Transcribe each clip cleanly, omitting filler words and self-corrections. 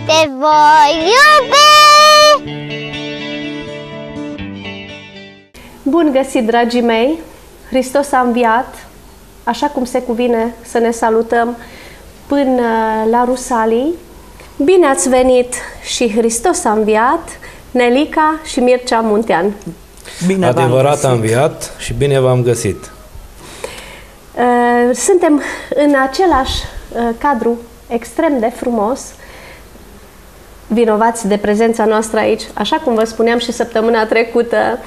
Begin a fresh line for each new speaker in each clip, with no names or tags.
Te voi iubi!
Bun găsit, dragii mei! Hristos a înviat, așa cum se cuvine să ne salutăm până la Rusalii. Bine ați venit și Hristos a înviat, Nelica și Mircea Muntean.
Bine
adevărat a înviat și bine v-am găsit.
Suntem în același cadru extrem de frumos, vinovați de prezența noastră aici. Așa cum vă spuneam și săptămâna trecută,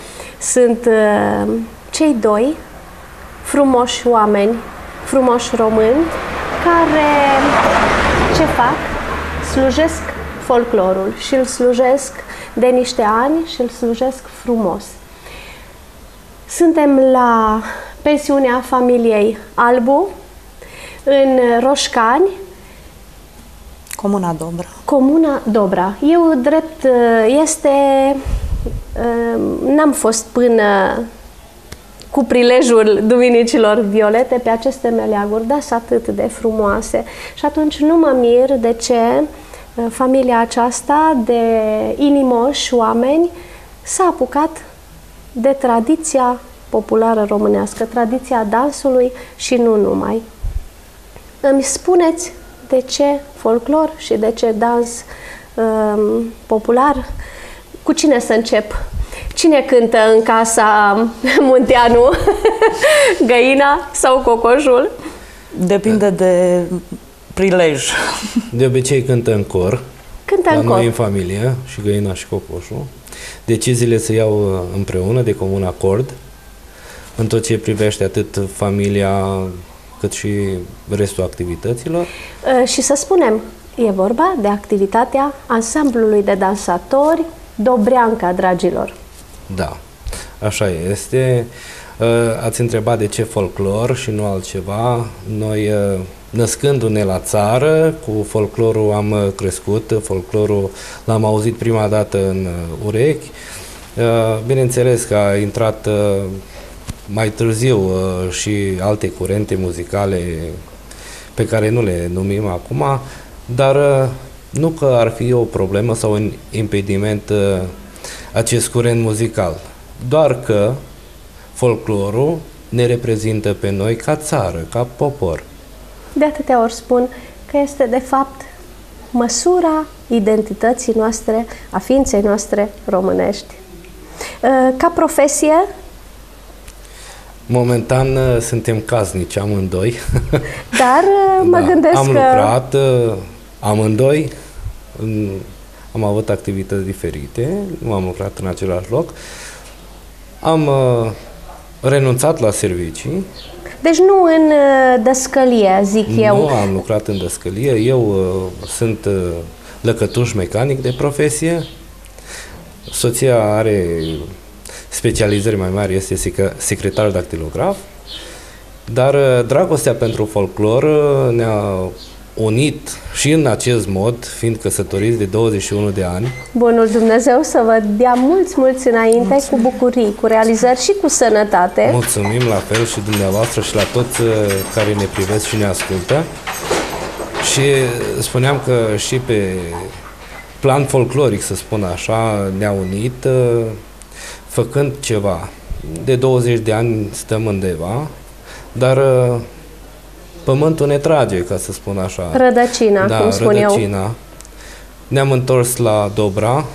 sunt cei doi frumoși oameni, frumoși români, care ce fac? Slujesc folclorul și îl slujesc de niște ani și îl slujesc frumos. Suntem la pensiunea familiei Albu, în Roșcani,
Comuna Dobra.
Comuna Dobra. Eu, drept este, n-am fost până cu prilejul Duminicilor Violete pe aceste meleaguri, dar sunt atât de frumoase. Și atunci nu mă mir de ce familia aceasta de inimoși oameni s-a apucat de tradiția populară românească, tradiția dansului și nu numai. Îmi spuneți de ce folclor și de ce dans popular? Cu cine să încep? Cine cântă în casa Munteanu? Găina sau cocoșul?
Depinde de prilej.
De obicei cântă în cor.
Cântă în cor.
La noi în familie, și Găina și cocoșul. Deciziile se iau împreună, de comun acord, în tot ce privește atât familia cât și restul activităților.
Și să spunem, e vorba de activitatea ansamblului de dansatori Dobreanca, dragilor.
Da, așa este. Ați întrebat de ce folclor și nu altceva. Noi, născându-ne la țară, cu folclorul am crescut, folclorul l-am auzit prima dată în urechi. Bineînțeles că a intrat mai târziu și alte curente muzicale pe care nu le numim acum, dar nu că ar fi o problemă sau un impediment acest curent muzical, doar că folclorul ne reprezintă pe noi ca țară, ca popor.
De atâtea ori spun că este de fapt măsura identității noastre, a ființei noastre românești. Ca profesie? Momentan
suntem casnici amândoi.
Dar mă gândesc
am
că...
lucrat amândoi, am avut activități diferite, nu am lucrat în același loc. Am renunțat la servicii.
Deci nu în dăscălie, zic eu.
Nu am lucrat în dăscălie. Eu sunt lăcătuș mecanic de profesie. Soția are specializări mai mari, este secretar dactilograf. Dar dragostea pentru folclor ne-a unit și în acest mod, fiind căsătoriți de 21 de ani.
Bunul Dumnezeu să vă dea mulți înainte. Mulțumim. Cu bucurii, cu realizări și cu sănătate.
Mulțumim la fel și dumneavoastră și la toți care ne privesc și ne ascultă. Și spuneam că și pe plan folcloric, să spun așa, ne-a unit făcând ceva. De 20 de ani stăm undeva, dar pământul ne trage, ca să spun așa.
Rădăcina,
da,
cum spun
rădăcina.
eu.
Ne-am întors la Dobra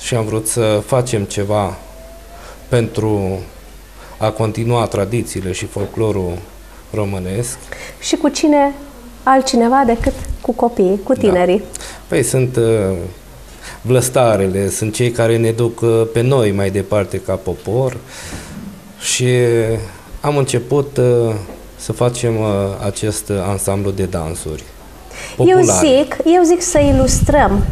și am vrut să facem ceva pentru a continua tradițiile și folclorul românesc.
Și cu cine altcineva decât cu copiii, cu tinerii?
Da. Păi sunt vlăstarele, sunt cei care ne duc pe noi mai departe ca popor și am început să facem acest ansamblu de dansuri populare.
Eu zic să ilustrăm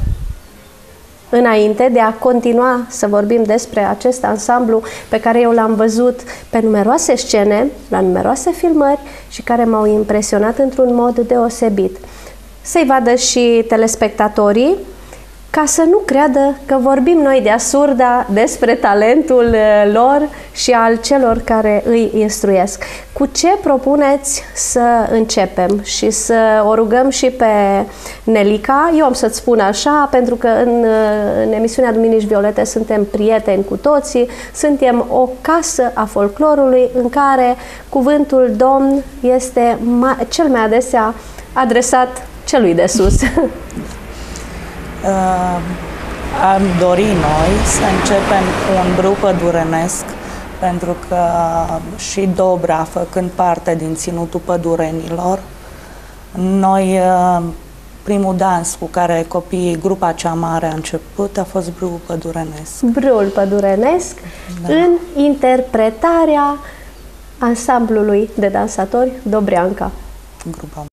înainte de a continua să vorbim despre acest ansamblu pe care eu l-am văzut pe numeroase scene, la numeroase filmări și care m-au impresionat într-un mod deosebit. Să-i vadă și telespectatorii ca să nu creadă că vorbim noi de asurda despre talentul lor și al celor care îi instruiesc. Cu ce propuneți să începem și să o rugăm și pe Nelica? Eu am să-ți spun așa, pentru că în emisiunea Duminici Violete suntem prieteni cu toții, suntem o casă a folclorului în care cuvântul Domn este cel mai adesea adresat celui de sus.
Am dorit noi să începem un brâu pădurenesc, pentru că și Dobra, făcând parte din Ținutul Pădurenilor, noi, primul dans cu care copiii, grupa cea mare a început, a fost brâul pădurenesc.
Brâul pădurenesc, da, în interpretarea ansamblului de dansatori Dobreanca.
Grupa.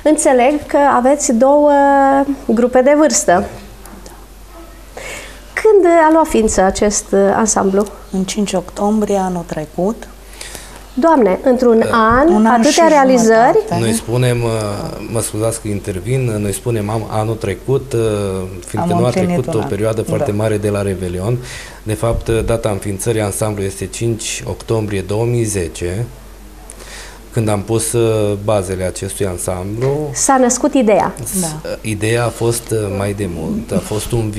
Înțeleg că aveți două grupe de vârstă. Când a luat ființă acest ansamblu?
În 5 octombrie anul trecut.
Doamne, într-un an,
un an
atâtea
și
realizări,
jumătate.
Noi spunem, mă scuzați că intervin, noi spunem anul trecut, fiindcă
Am
nu a
împlinit
trecut o
un an.
perioadă foarte
Da.
mare de la Revelion. De fapt, data înființării ansamblului este 5 octombrie 2010, când am pus bazele acestui ansamblu.
s-a născut ideea.
Da.
Ideea a fost mai de mult, a fost un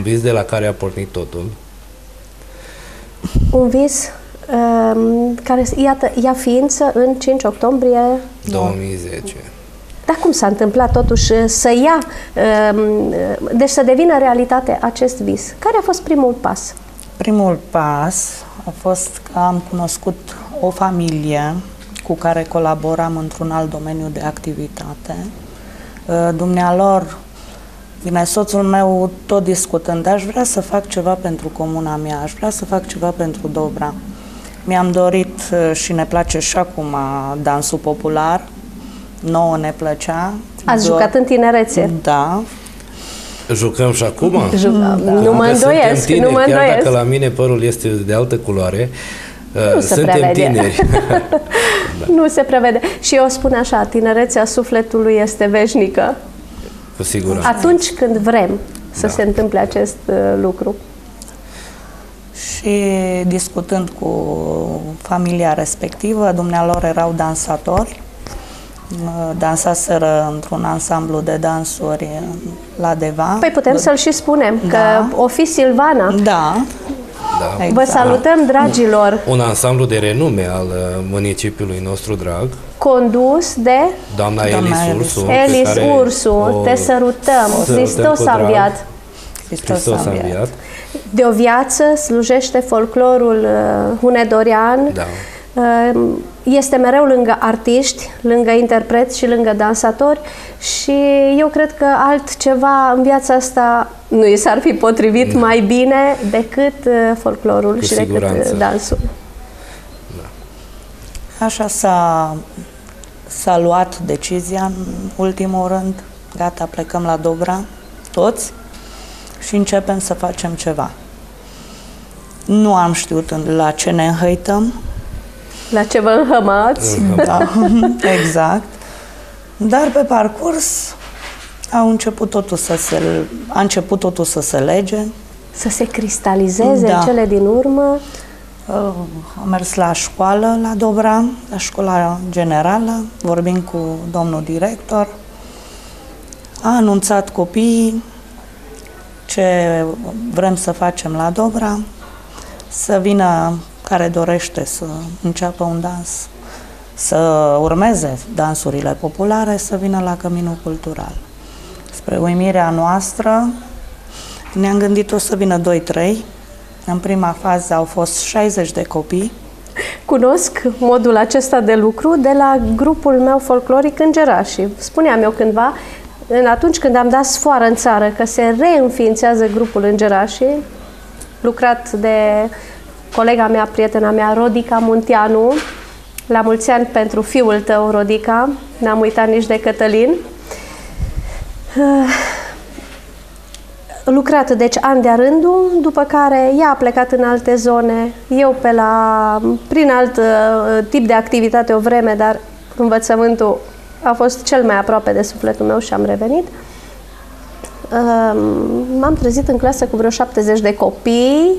vis de la care a pornit totul.
Un vis care, iată, ia ființă în 5 octombrie.
2010.
Dar cum s-a întâmplat totuși să ia, deci să devină realitate acest vis? Care a fost primul pas?
Primul pas a fost că am cunoscut o familie cu care colaboram într-un alt domeniu de activitate. Dumnealor, bine, soțul meu tot discutând, aș vrea să fac ceva pentru comuna mea, aș vrea să fac ceva pentru Dobra. Mi-am dorit și ne place și acum dansul popular, nouă ne plăcea.
Ați jucat în tinerețe?
Da.
Jucăm și acum?
Nu mă îndoiesc,
tineri,
nu mă
chiar
îndoiesc.
dacă la mine părul este de altă culoare,
Nu se
suntem
prevede.
tineri.
Nu se prevede. Și eu spun așa, tinerețea sufletului este veșnică.
Cu siguranță.
Atunci când vrem să se întâmple acest lucru.
Și discutând cu familia respectivă, dumnealor erau dansatori, dansaseră într-un ansamblu de dansuri la Deva.
Păi putem să-l și spunem, că
Da.
o fi Silvana.
Da.
Da.
Vă salutăm, dragilor,
Un ansamblu de renume al municipiului nostru drag,
condus de
doamna
Doamna
Elis
Elis.
Ursu. pe
Elis
care
Ursu. Te sărutăm, Hristos
cu
a
drag.
înviat.
Hristos a înviat.
De o viață slujește folclorul hunedorean.
Da.
Este mereu lângă artiști, lângă interpreți și lângă dansatori și eu cred că altceva în viața asta nu i s-ar fi potrivit mai bine decât folclorul
Cu
și decât
siguranță.
dansul.
Așa s-a luat decizia în ultimul rând. Gata, plecăm la Dobra, toți, și începem să facem ceva. Nu am știut la ce ne înhăităm.
La ce vă înhămați?
Da, exact. Dar pe parcurs a început totul să se lege.
Să se cristalizeze
Da.
în cele din urmă.
Am mers la școală la Dobra, la școala generală, vorbim cu domnul director. A anunțat copiii ce vrem să facem la Dobra, să vină care dorește să înceapă un dans, să urmeze dansurile populare, să vină la Căminul Cultural. Spre uimirea noastră, ne-am gândit o să vină 2-3. În prima fază au fost 60 de copii.
Cunosc modul acesta de lucru de la grupul meu folcloric Îngerașii. Spuneam eu cândva, atunci când am dat sfoară în țară că se reînființează grupul Îngerașii, lucrat de colega mea, prietena mea, Rodica Munteanu, la mulți ani pentru fiul tău, Rodica, n-am uitat nici de Cătălin. Lucrat, deci, an de-a rândul, după care ea a plecat în alte zone, eu prin alt tip de activitate o vreme, dar învățământul a fost cel mai aproape de sufletul meu și am revenit. M-am trezit în clasă cu vreo 70 de copii,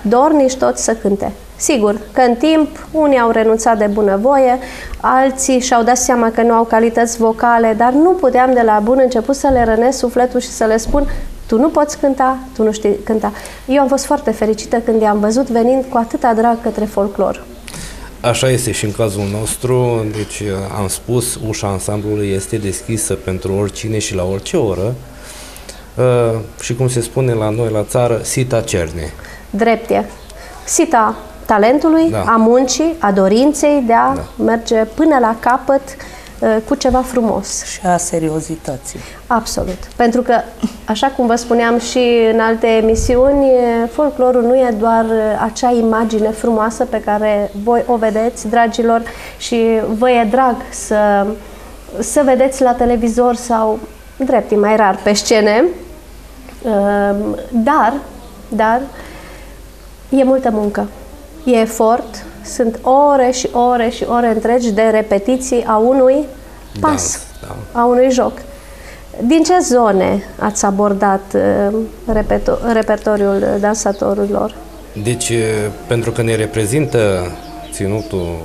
dornici toți să cânte. Sigur că în timp unii au renunțat de bunăvoie, alții și-au dat seama că nu au calități vocale, dar nu puteam de la bun început să le rănesc sufletul și să le spun: tu nu poți cânta, tu nu știi cânta. Eu am fost foarte fericită când i-am văzut venind cu atâta drag către folclor.
Așa este și în cazul nostru, deci am spus, ușa ansamblului este deschisă pentru oricine și la orice oră. Și cum se spune la noi la țară, sita cerne.
Drepte. Sita talentului,
Da.
a muncii, a dorinței de a merge până la capăt cu ceva frumos.
Și a seriozității.
Absolut. Pentru că, așa cum vă spuneam și în alte emisiuni, folclorul nu e doar acea imagine frumoasă pe care voi o vedeți, dragilor, și vă e drag să vedeți la televizor sau, drept, mai rar pe scene, dar e multă muncă, e efort, Sunt ore și ore și ore întregi de repetiții a unui pas, a unui joc. Din ce zone ați abordat repertoriul dansatorilor?
Deci, pentru că ne reprezintă ținutul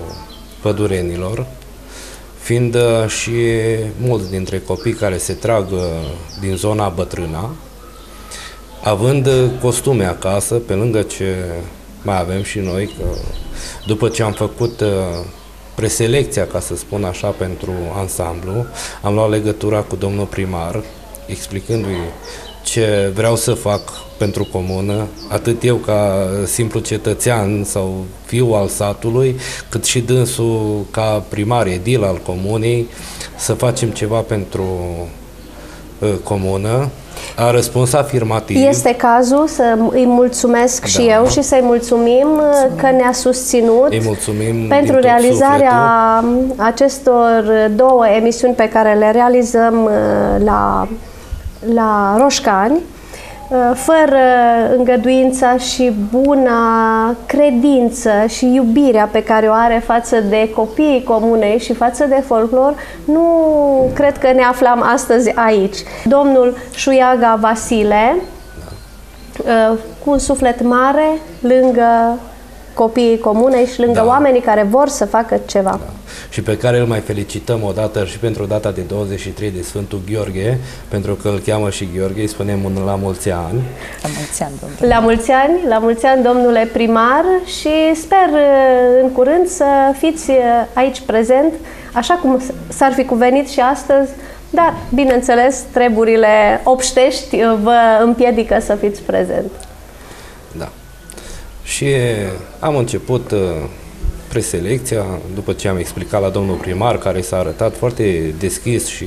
pădurenilor, fiind și mulți dintre copii care se trag din zona bătrână, având costume acasă, pe lângă ce mai avem și noi, că după ce am făcut preselecția, ca să spun așa, pentru ansamblu, am luat legătura cu domnul primar, explicându-i ce vreau să fac pentru comună, atât eu ca simplu cetățean sau fiu al satului, cât și dânsul ca primar, edil al comunei, să facem ceva pentru comună. A răspuns afirmativ.
Este cazul să îi mulțumesc și eu și să-i mulțumim că ne-a susținut pentru realizarea acestor două emisiuni pe care le realizăm la Roșcani, fără îngăduința și buna credință și iubirea pe care o are față de copiii comunei și față de folclor, nu cred că ne aflam astăzi aici. Domnul Șuiaga Vasile, cu un suflet mare, lângă copiii comunei și lângă oamenii care vor să facă ceva.
Și pe care îl mai felicităm odată și pentru data de 23 de Sfântul Gheorghe, pentru că îl cheamă și Gheorghe, îi spunem la mulți ani.
La mulți ani, domnule.
La mulți ani, domnule primar, și sper în curând să fiți aici prezent, așa cum s-ar fi cuvenit și astăzi, dar, bineînțeles, treburile obștești vă împiedică să fiți prezent.
Da. Și am început preselecția, după ce am explicat la domnul primar, care s-a arătat foarte deschis și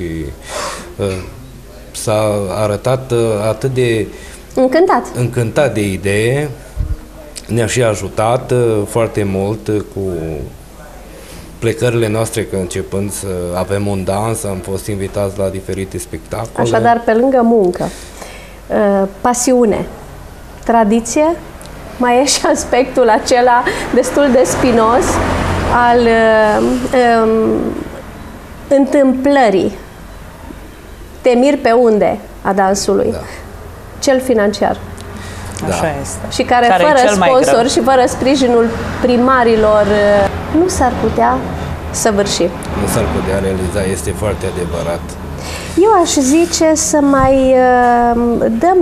s-a arătat atât de încântat de idee, ne-a și ajutat foarte mult cu plecările noastre, că începând să avem un dans, am fost invitați la diferite spectacole.
Așadar, pe lângă muncă, pasiune, tradiție, mai e și aspectul acela destul de spinos al întâmplării. Te miri pe unde a dansului? Cel financiar.
Așa este.
Și care fără sponsori și fără sprijinul primarilor nu s-ar putea săvârși.
Nu s-ar putea realiza, este foarte adevărat.
Eu aș zice să mai dăm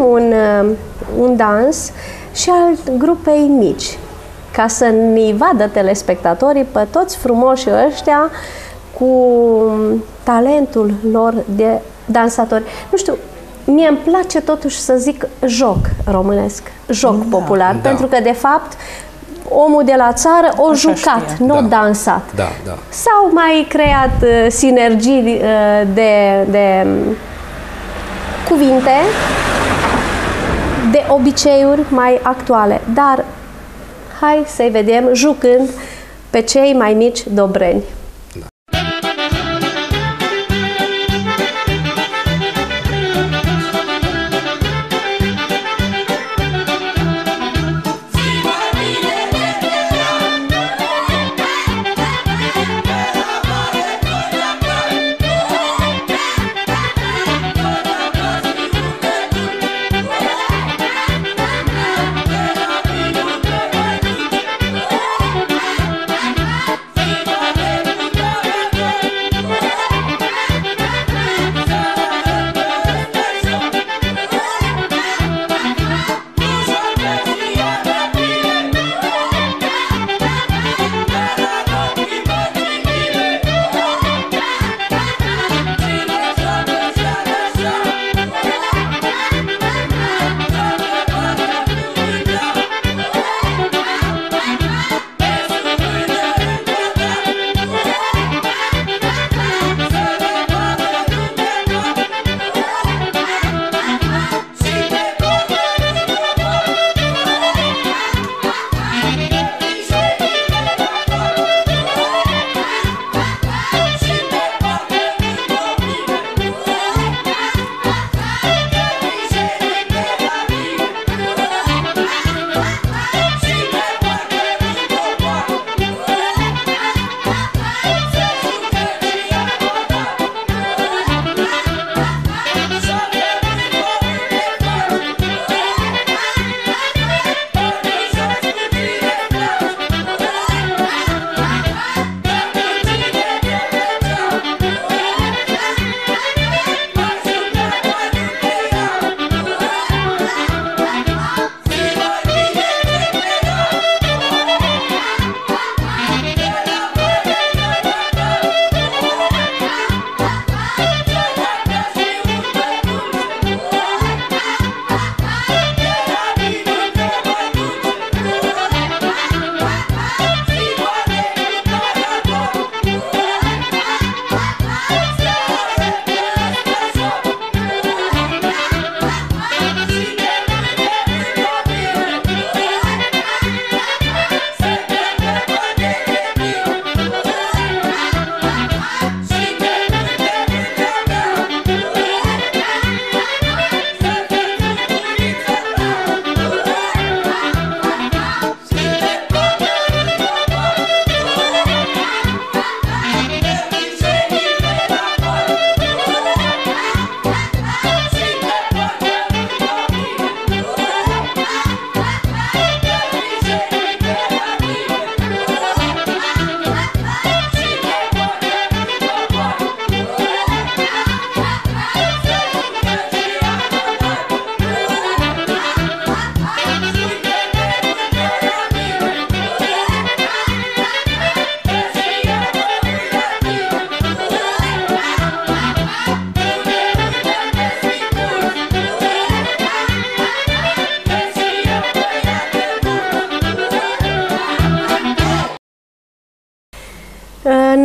un dans și al grupei mici, ca să ne vadă telespectatorii pe toți frumoși ăștia cu talentul lor de dansatori. Nu știu, mie îmi place totuși să zic joc românesc, joc popular, pentru că de fapt omul de la țară o jucat, nu dansat. S-au mai creat sinergii de cuvinte, de obiceiuri mai actuale, dar hai să-i vedem jucând pe cei mai mici dobreni.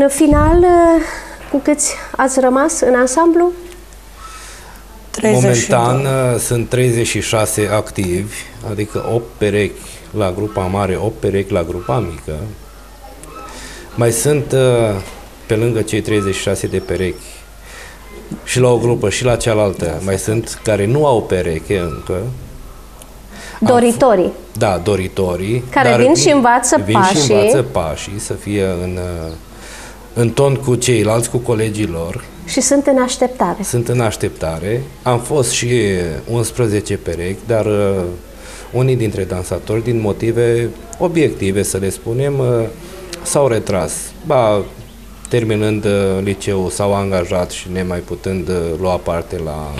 În final, cu câți ați rămas în ansamblu?
32.
Momentan sunt 36 activi, adică 8 perechi la grupa mare, 8 perechi la grupa mică. Mai sunt, pe lângă cei 36 de perechi, și la o grupă și la cealaltă, mai sunt care nu au pereche încă.
Doritorii.
Da, doritorii.
Care vin și învață pașii.
Și învață pașii, să fie în ton cu ceilalți, cu colegii lor.
Și sunt în așteptare.
Sunt în așteptare. Am fost și 11 perechi, dar unii dintre dansatori, din motive obiective, să le spunem, s-au retras. Ba, terminând liceul, s-au angajat și nemai putând lua parte la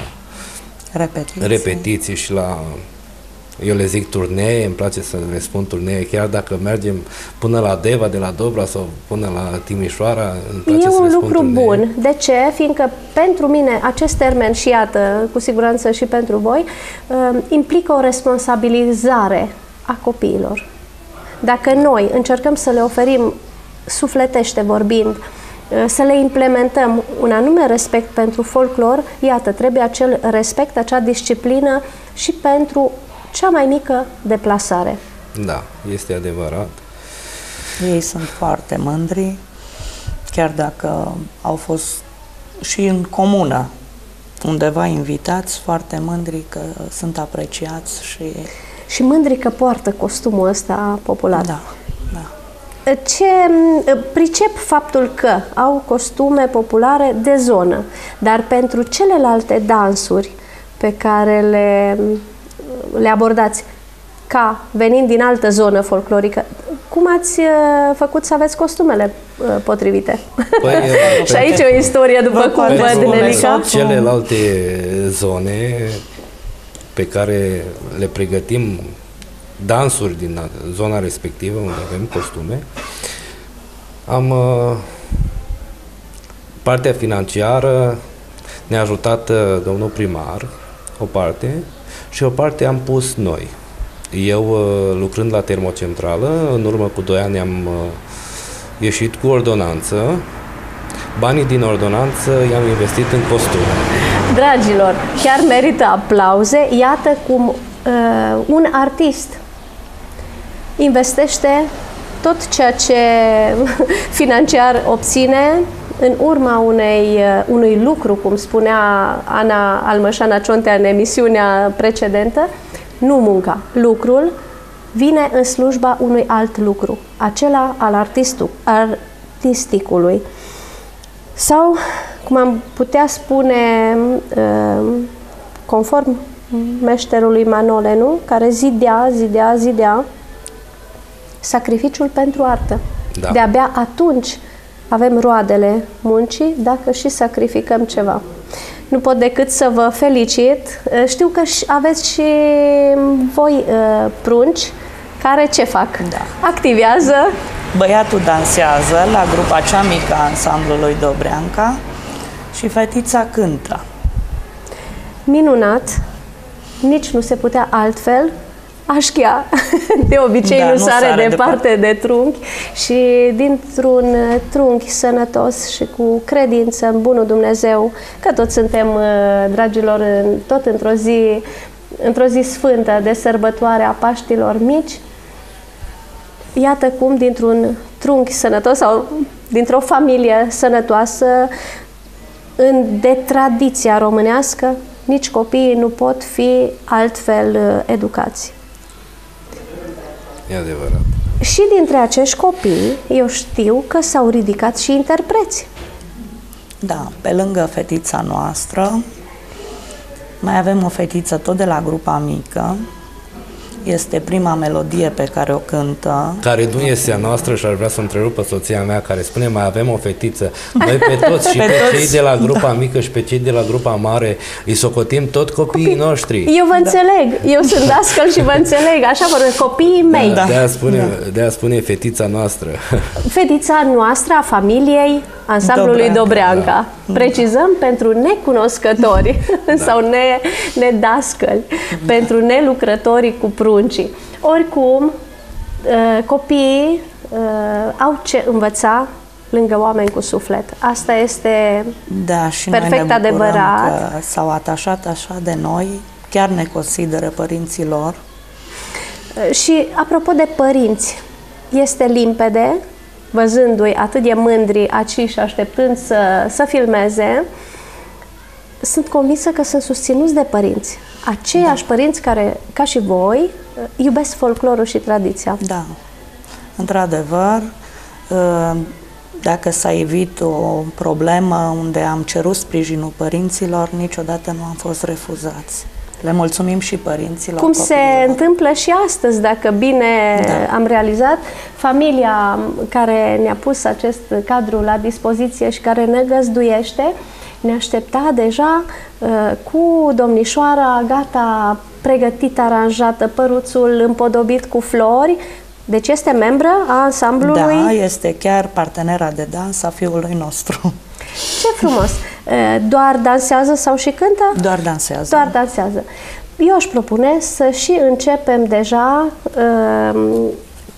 repetiții și la, eu le zic turnee, îmi place să le spun turnee, chiar dacă mergem până la Deva, de la Dobra sau până la Timișoara, îmi place să le spun
lucru
turnee.
bun. De ce? Fiindcă pentru mine acest termen, și iată, cu siguranță și pentru voi, implică o responsabilizare a copiilor. Dacă noi încercăm să le oferim, sufletește vorbind, să le implementăm un anume respect pentru folclor, iată, trebuie acel respect, acea disciplină și pentru cea mai mică deplasare.
Da, este adevărat.
Ei sunt foarte mândri, chiar dacă au fost și în comună undeva invitați, foarte mândri că sunt apreciați
și mândri că poartă costumul ăsta popular.
Da, da.
Ce pricep faptul că au costume populare de zonă, dar pentru celelalte dansuri pe care le abordați ca venind din altă zonă folclorică, cum ați făcut să aveți costumele potrivite?
Păi,
și aici e o istorie, după cum văd, Nelica.
Celelalte zone pe care le pregătim dansuri din zona respectivă, unde avem costume, partea financiară ne-a ajutat domnul primar, o parte, și o parte am pus noi. Eu, lucrând la termocentrală, în urmă cu 2 ani am ieșit cu ordonanță. Banii din ordonanță i-am investit în costume.
Dragilor, chiar merită aplauze. Iată cum un artist investește tot ceea ce financiar obține în urma unui lucru, cum spunea Ana Almășana Ciontea în emisiunea precedentă, nu munca, lucrul vine în slujba unui alt lucru, acela al artisticului. Sau, cum am putea spune, conform meșterului Manole, nu? Care zidea, sacrificiul pentru artă.
Da.
De-abia atunci avem roadele muncii, dacă și sacrificăm ceva. Nu pot decât să vă felicit. Știu că aveți și voi prunci care ce fac?
Da.
Activează.
Băiatul dansează la grupa cea mică a ansamblului Dobreanca și fetița cântă.
Minunat! Nici nu se putea altfel. Așchia, de obicei, nu sare departe de trunchi și dintr-un trunchi sănătos și cu credință în bunul Dumnezeu, că toți suntem, dragilor, tot într-o zi sfântă de sărbătoare a Paștilor mici, iată cum dintr-un trunchi sănătos sau dintr-o familie sănătoasă, de tradiția românească, nici copiii nu pot fi altfel educați.
E adevărat.
Și dintre acești copii, eu știu că s-au ridicat și interpreți.
Da, pe lângă fetița noastră, mai avem o fetiță tot de la grupa mică. Este prima melodie pe care o cântă.
Care nu este a noastră și ar vrea să întrerupă soția mea, care spune mai avem o fetiță. Noi pe toți, și pe cei de la grupa mică și pe cei de la grupa mare, îi socotim tot copiii noștri.
Eu vă înțeleg, eu sunt dascăl și vă înțeleg, așa vorbesc, copiii mei.
Da. De-aia spune fetița noastră.
Fetița noastră a familiei ansamblului Dobreanca. Da. Precizăm pentru necunoscători sau nedascăli, pentru nelucrătorii cu pruncii. Oricum, copiii au ce învăța lângă oameni cu suflet. Asta este
Da, și
perfect
noi ne bucurăm
adevărat.
că s-au atașat așa de noi, chiar ne consideră părinții lor.
Și apropo de părinți, este limpede, văzându-i atât de mândri aici și așteptând să filmeze, sunt convinsă că sunt susținuți de părinți. Aceiași părinți care, ca și voi, iubesc folclorul și tradiția.
Da, într-adevăr, dacă s-a evit o problemă unde am cerut sprijinul părinților, niciodată nu am fost refuzați. Le mulțumim și părinților.
Cum se întâmplă și astăzi, dacă bine am realizat, familia care ne-a pus acest cadru la dispoziție și care ne găzduiește, ne aștepta deja cu domnișoara gata, pregătită, aranjată, păruțul împodobit cu flori. Deci este membră a ansamblului?
Da, este chiar partenera de dans a fiului nostru.
Ce frumos! Doar dansează sau și cântă?
Doar dansează.
Doar dansează. Eu aș propune să și începem deja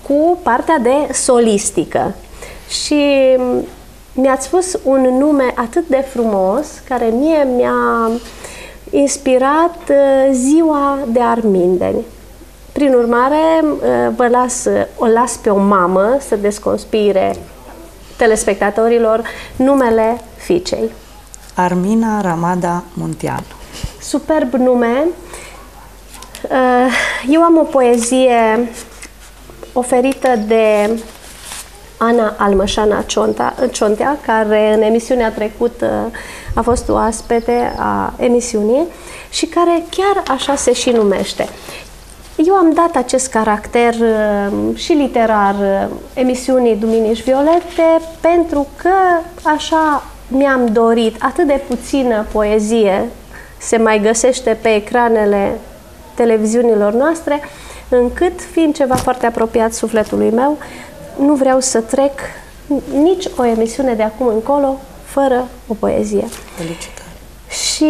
cu partea de solistică. Și mi-ați spus un nume atât de frumos, care mie mi-a inspirat Ziua de Armindeni. Prin urmare, o las pe o mamă să desconspire telespectatorilor numele fiicei.
Armina Ramada Muntean.
Superb nume. Eu am o poezie oferită de Ana Almășana Ciontea, care în emisiunea trecută a fost oaspete a emisiunii și care chiar așa se și numește. Eu am dat acest caracter și literar emisiunii Duminici Violete pentru că așa mi-am dorit. Atât de puțină poezie se mai găsește pe ecranele televiziunilor noastre, încât, fiind ceva foarte apropiat sufletului meu, nu vreau să trec nici o emisiune de acum încolo fără o poezie.
Felicitări!
Și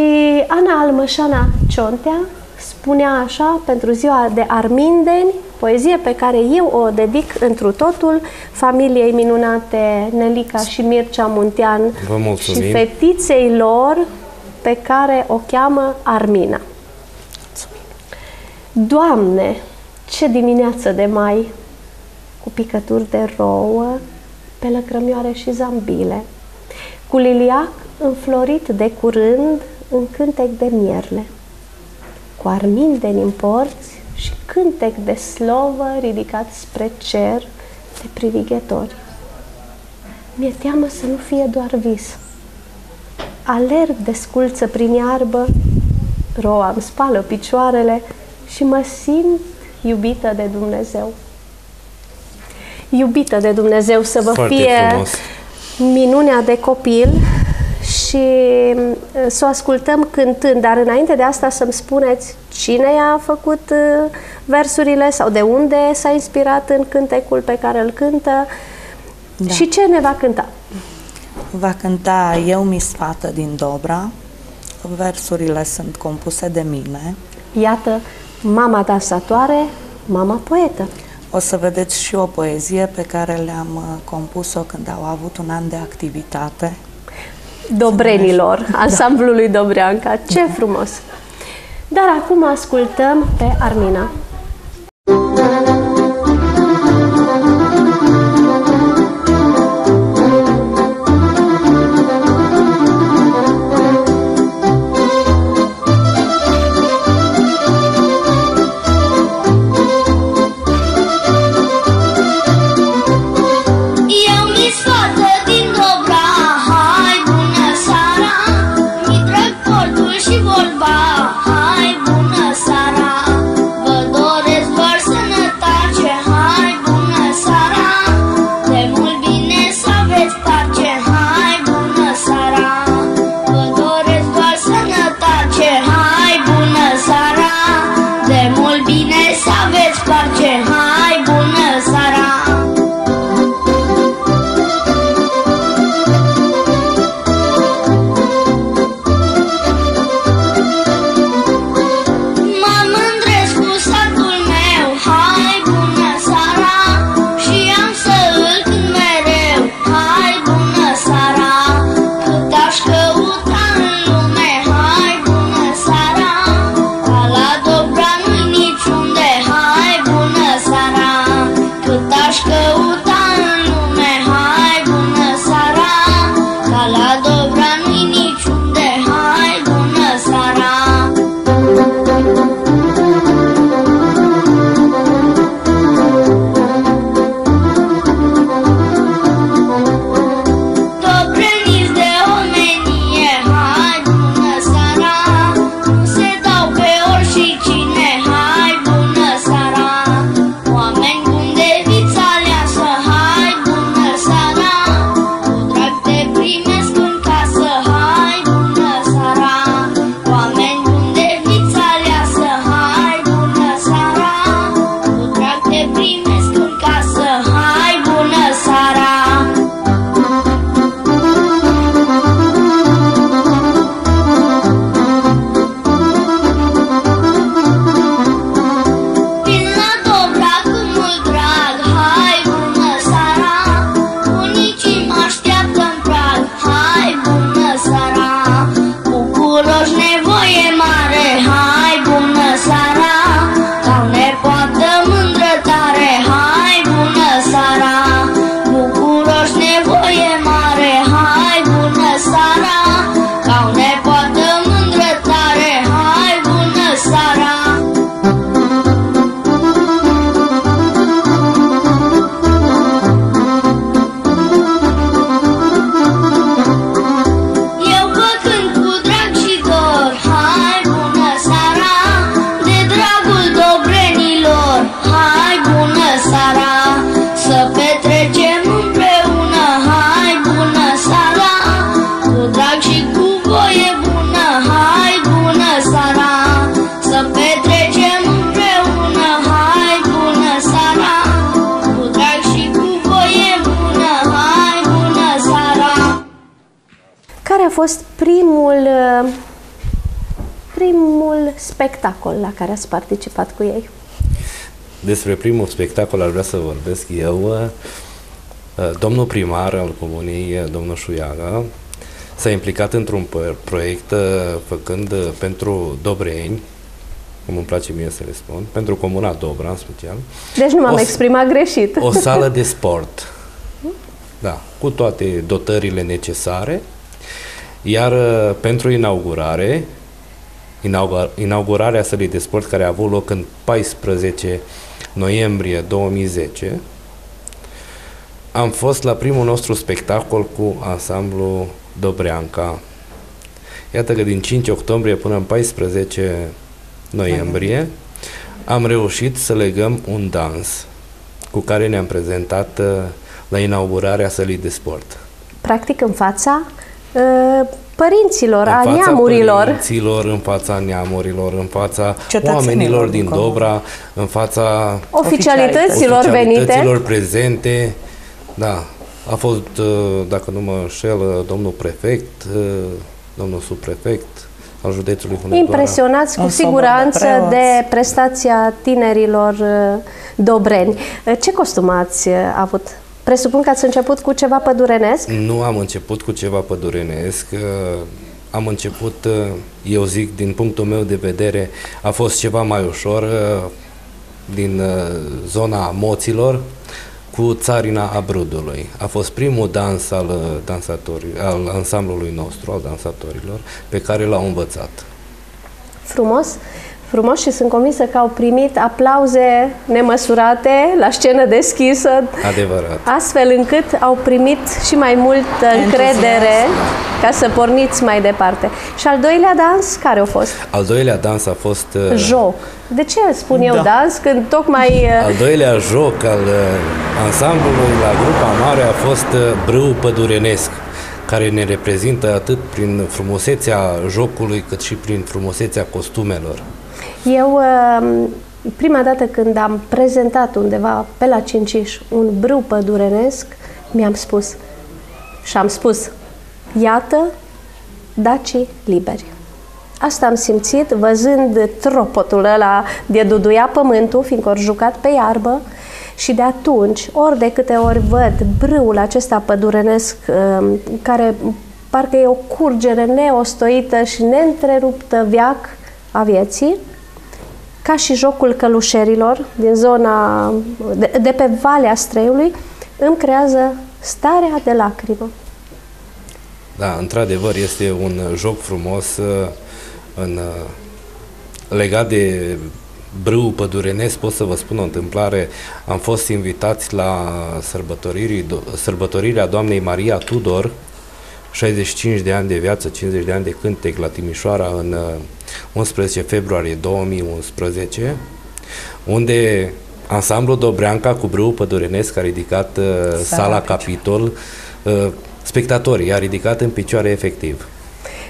Ana Almășana Ciontea spunea așa, pentru Ziua de Armindeni, poezie pe care eu o dedic întru totul familiei minunate Nelica și Mircea Muntean și fetiței lor pe care o cheamă Armina. Doamne, ce dimineață de mai, cu picături de rouă, pe lăcrămioare și zambile, cu liliac înflorit de curând în cântec de mierle, cu armindeni în porți și cântec de slovă ridicat spre cer de privighetori. Mi-e teamă să nu fie doar vis. Alerg desculță prin iarbă, roa îmi spală picioarele și mă simt iubită de Dumnezeu. Iubită de Dumnezeu, să vă
Foarte
fie
frumos.
minunea de copil și să o ascultăm cântând. Dar înainte de asta să-mi spuneți cine i-a făcut versurile sau de unde s-a inspirat în cântecul pe care îl cântă și ce ne va cânta.
Va cânta Eu mi-s fată din Dobra. Versurile sunt compuse de mine.
Iată, mama dansatoare, mama poetă.
O să vedeți și o poezie pe care le-am compus-o când au avut un an de activitate.
Dobrenilor, ansamblului Dobreanca. Ce frumos! Dar acum ascultăm pe Armina.
Și vorba, hai bună seara, vă doresc doar sănătate.
fost primul spectacol la care ați participat cu ei?
Despre primul spectacol aș vrea să vorbesc eu. Domnul primar al comunei, domnul Șuiaga, s-a implicat într-un proiect făcând pentru Dobreni, cum îmi place mie să le spun, pentru Comuna Dobra în special.
Deci nu m-am exprimat greșit.
O sală de sport, da, cu toate dotările necesare, iar pentru inaugurarea sălii de sport, care a avut loc în 14 noiembrie 2010, am fost la primul nostru spectacol cu ansamblu Dobreanca. Iată că din 5 octombrie până în 14 noiembrie am reușit să legăm un dans cu care ne-am prezentat la inaugurarea sălii de sport.
Practic în fața părinților, a neamurilor.
Părinților, în fața neamurilor, în fața oamenilor din Dobra, în fața
oficialităților venite.
Prezente. Da, a fost, dacă nu mă înșel, domnul prefect, domnul subprefect al județului Hunedoara.
Impresionați cu siguranță de prestația tinerilor dobreni. Ce costum ați avut? Presupun că ați început cu ceva pădurenesc?
Nu am început cu ceva pădurenesc. Am început, eu zic, din punctul meu de vedere, a fost ceva mai ușor, din zona moților, cu țarina Abrudului. A fost primul dans al ansamblului nostru, al dansatorilor, pe care l-au învățat.
Frumos! Frumos, și sunt convinsă că au primit aplauze nemăsurate la scenă deschisă.
Adevărat.
Astfel încât au primit și mai multă încredere ca să porniți mai departe. Și al doilea dans, care a fost?
Al doilea dans a fost...
joc. De ce spun eu dans? Când tocmai...
Al doilea joc al ansamblului la grupa mare a fost brâu pădurenesc, care ne reprezintă atât prin frumusețea jocului, cât și prin frumusețea costumelor.
Eu, prima dată când am prezentat undeva pe la Cinciș un brâu pădurenesc, mi-am spus și am spus: iată dacii liberi. Asta am simțit văzând tropotul ăla de duduia pământul, fiindcă ori jucat pe iarbă, și de atunci, ori de câte ori văd brâul acesta pădurenesc, care parcă e o curgere neostoită și neîntreruptă veac a vieții, ca și jocul călușerilor din zona de pe Valea Streiului, îmi creează starea de lacrimă.
Da, într-adevăr, este un joc frumos legat de brâu pădurenesc. Pot să vă spun o întâmplare. Am fost invitați la sărbătorirea doamnei Maria Tudor, 65 de ani de viață, 50 de ani de cântec, la Timișoara, în 11 februarie 2011, unde ansamblul Dobreanca cu brâu pădurenesc a ridicat sala Capitol, spectatorii, a ridicat în picioare efectiv.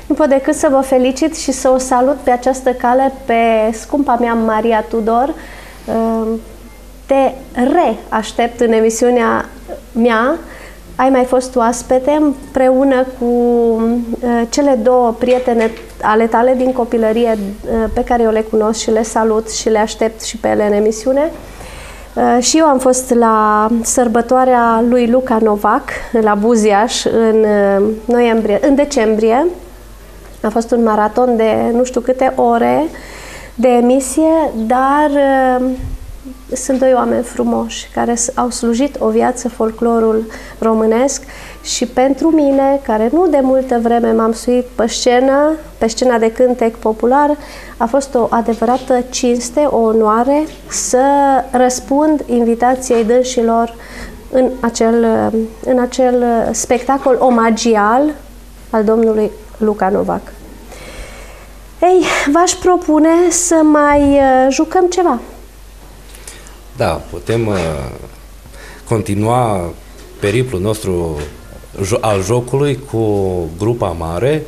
Nu pot decât să vă felicit și să o salut pe această cale pe scumpa mea Maria Tudor. Te reaștept în emisiunea mea. Ai mai fost oaspete împreună cu cele două prietene ale tale din copilărie, pe care eu le cunosc și le salut și le aștept și pe ele în emisiune. Și eu am fost la sărbătoarea lui Luca Novac la Buziaș în decembrie. A fost un maraton de nu știu câte ore de emisie, dar sunt doi oameni frumoși care au slujit o viață folclorul românesc și pentru mine, care nu de multă vreme m-am suit pe scena de cântec popular, a fost o adevărată cinste, o onoare să răspund invitației dânșilor în acel spectacol omagial al domnului Luca Novac. Ei, v-aș propune să mai jucăm ceva.
Da, putem continua periplul nostru al jocului cu grupa mare,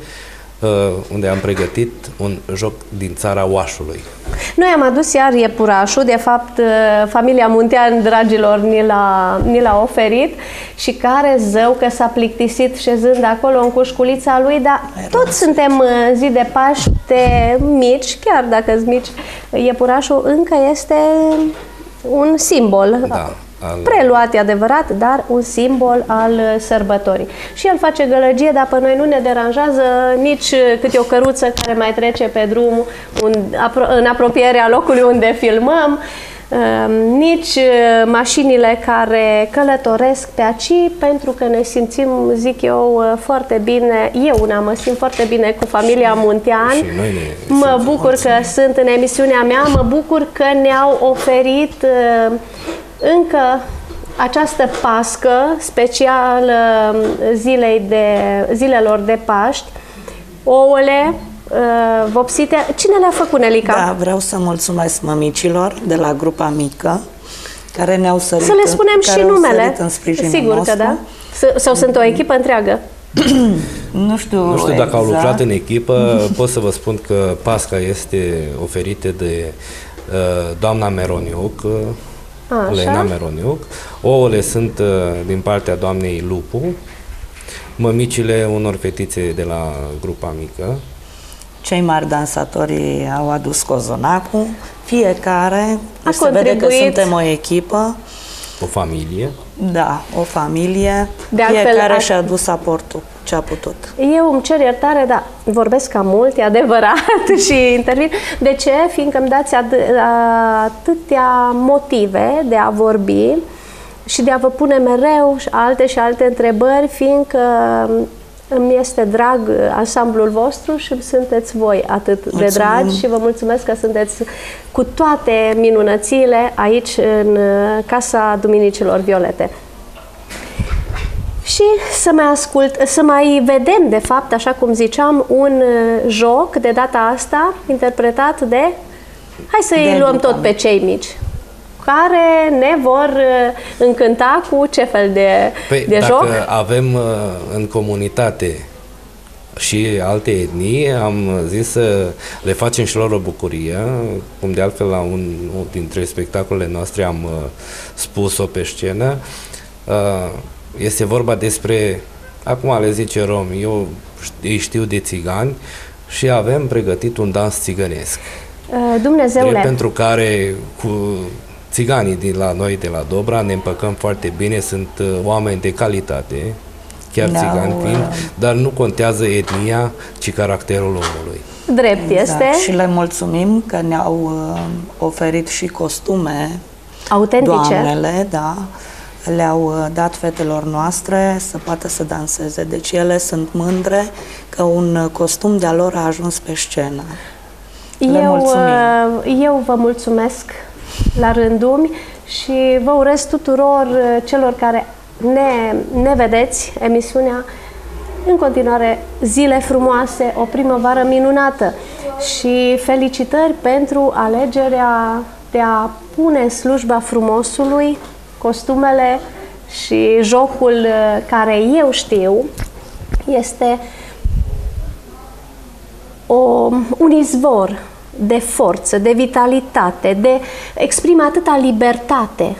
unde am pregătit un joc din țara oașului.
Noi am adus iar iepurașul, de fapt familia Muntean, dragilor, ni l-a oferit și care zău că s-a plictisit șezând acolo în cușculița lui, dar toți suntem zi de Paște mici, chiar dacă sunt mici, iepurașul încă este un simbol.
Da.
Preluat, e adevărat, dar un simbol al sărbătorii. Și el face gălăgie, dar pe noi nu ne deranjează nici câte o căruță care mai trece pe drum în apropierea locului unde filmăm, nici mașinile care călătoresc pe aici, pentru că ne simțim, zic eu, foarte bine. Eu una mă simt foarte bine cu familia Muntean.
Și noi
mă bucur că sunt în emisiunea mea, mă bucur că ne-au oferit încă această pască specială zilelor de Paști, ouăle vopsite. Cine le-a făcut, Nelica?
Da, vreau să mulțumesc mămicilor de la grupa mică care ne-au sărit,
să le spunem și numele.
În sprijinul
Sigur
nostru.
că da. Sau sunt o echipă întreagă?
Nu știu
dacă au lucrat în echipă, pot să vă spun că pasca este oferită de doamna Meroniuc, Lena Meroniuc. Ouăle sunt din partea doamnei Lupu, mămicile unor fetițe de la grupa mică.
Cei mari dansatori au adus cozonacul, fiecare,
a
se vede că suntem o echipă.
O familie.
Da, o familie.
De
fiecare
altfel,
și-a dus aportul ce a putut.
Eu îmi cer iertare, dar vorbesc cam mult, e adevărat, și intervin. De ce? Fiindcă îmi dați atâtea motive de a vorbi și de a vă pune mereu și alte întrebări, fiindcă îmi este drag ansamblul vostru și sunteți voi atât de dragi și vă mulțumesc că sunteți cu toate minunățile aici în Casa Duminicilor Violete. Și să mai vedem, de fapt, așa cum ziceam, un joc de data asta interpretat de, hai să-i luăm tot pe cei mici, care ne vor încânta cu ce fel de joc?
Dacă avem în comunitate și alte etnii, am zis să le facem și lor o bucurie, cum de altfel la unul dintre spectacolele noastre am spus-o pe scenă. Este vorba despre, acum le zice romi, eu îi știu de țigani și avem pregătit un dans țigănesc.
Dumnezeule!
Pentru care cu țiganii din la noi, de la Dobra, ne împăcăm foarte bine, sunt oameni de calitate, chiar țigani fiind, dar nu contează etnia, ci caracterul omului.
Drept este.
Și le mulțumim că ne-au oferit și costume
autentice.
Doamnele, da, le-au dat fetelor noastre să poată să danseze. Deci ele sunt mândre că un costum de-a lor a ajuns pe scenă.
Eu vă mulțumesc la rândul și vă urez tuturor celor care ne vedeți emisiunea în continuare zile frumoase, o primăvară minunată și felicitări pentru alegerea de a pune în slujba frumosului costumele și jocul care eu știu este un izvor de forță, de vitalitate, de exprimă atâta libertate.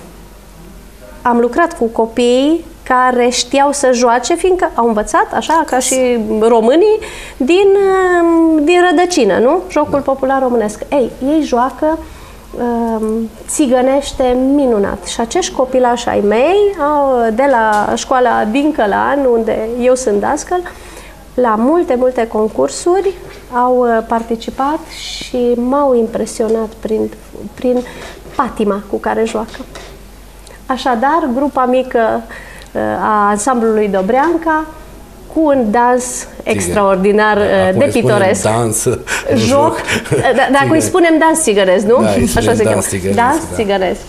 Am lucrat cu copiii care știau să joace, fiindcă au învățat, așa ca și românii, din rădăcină, nu? Jocul popular românesc. Ei joacă țigănește minunat. Și acești copilași ai mei, de la școala din Călan, unde eu sunt dascăl, la multe concursuri au participat și m-au impresionat prin patima cu care joacă. Așadar, grupa mică a ansamblului Dobreanca cu un dans extraordinar de pitoresc. Joc. Dacă îi spunem dans țigănesc, nu?
Da,
așa se cheamă. Dans
da.
țigănesc.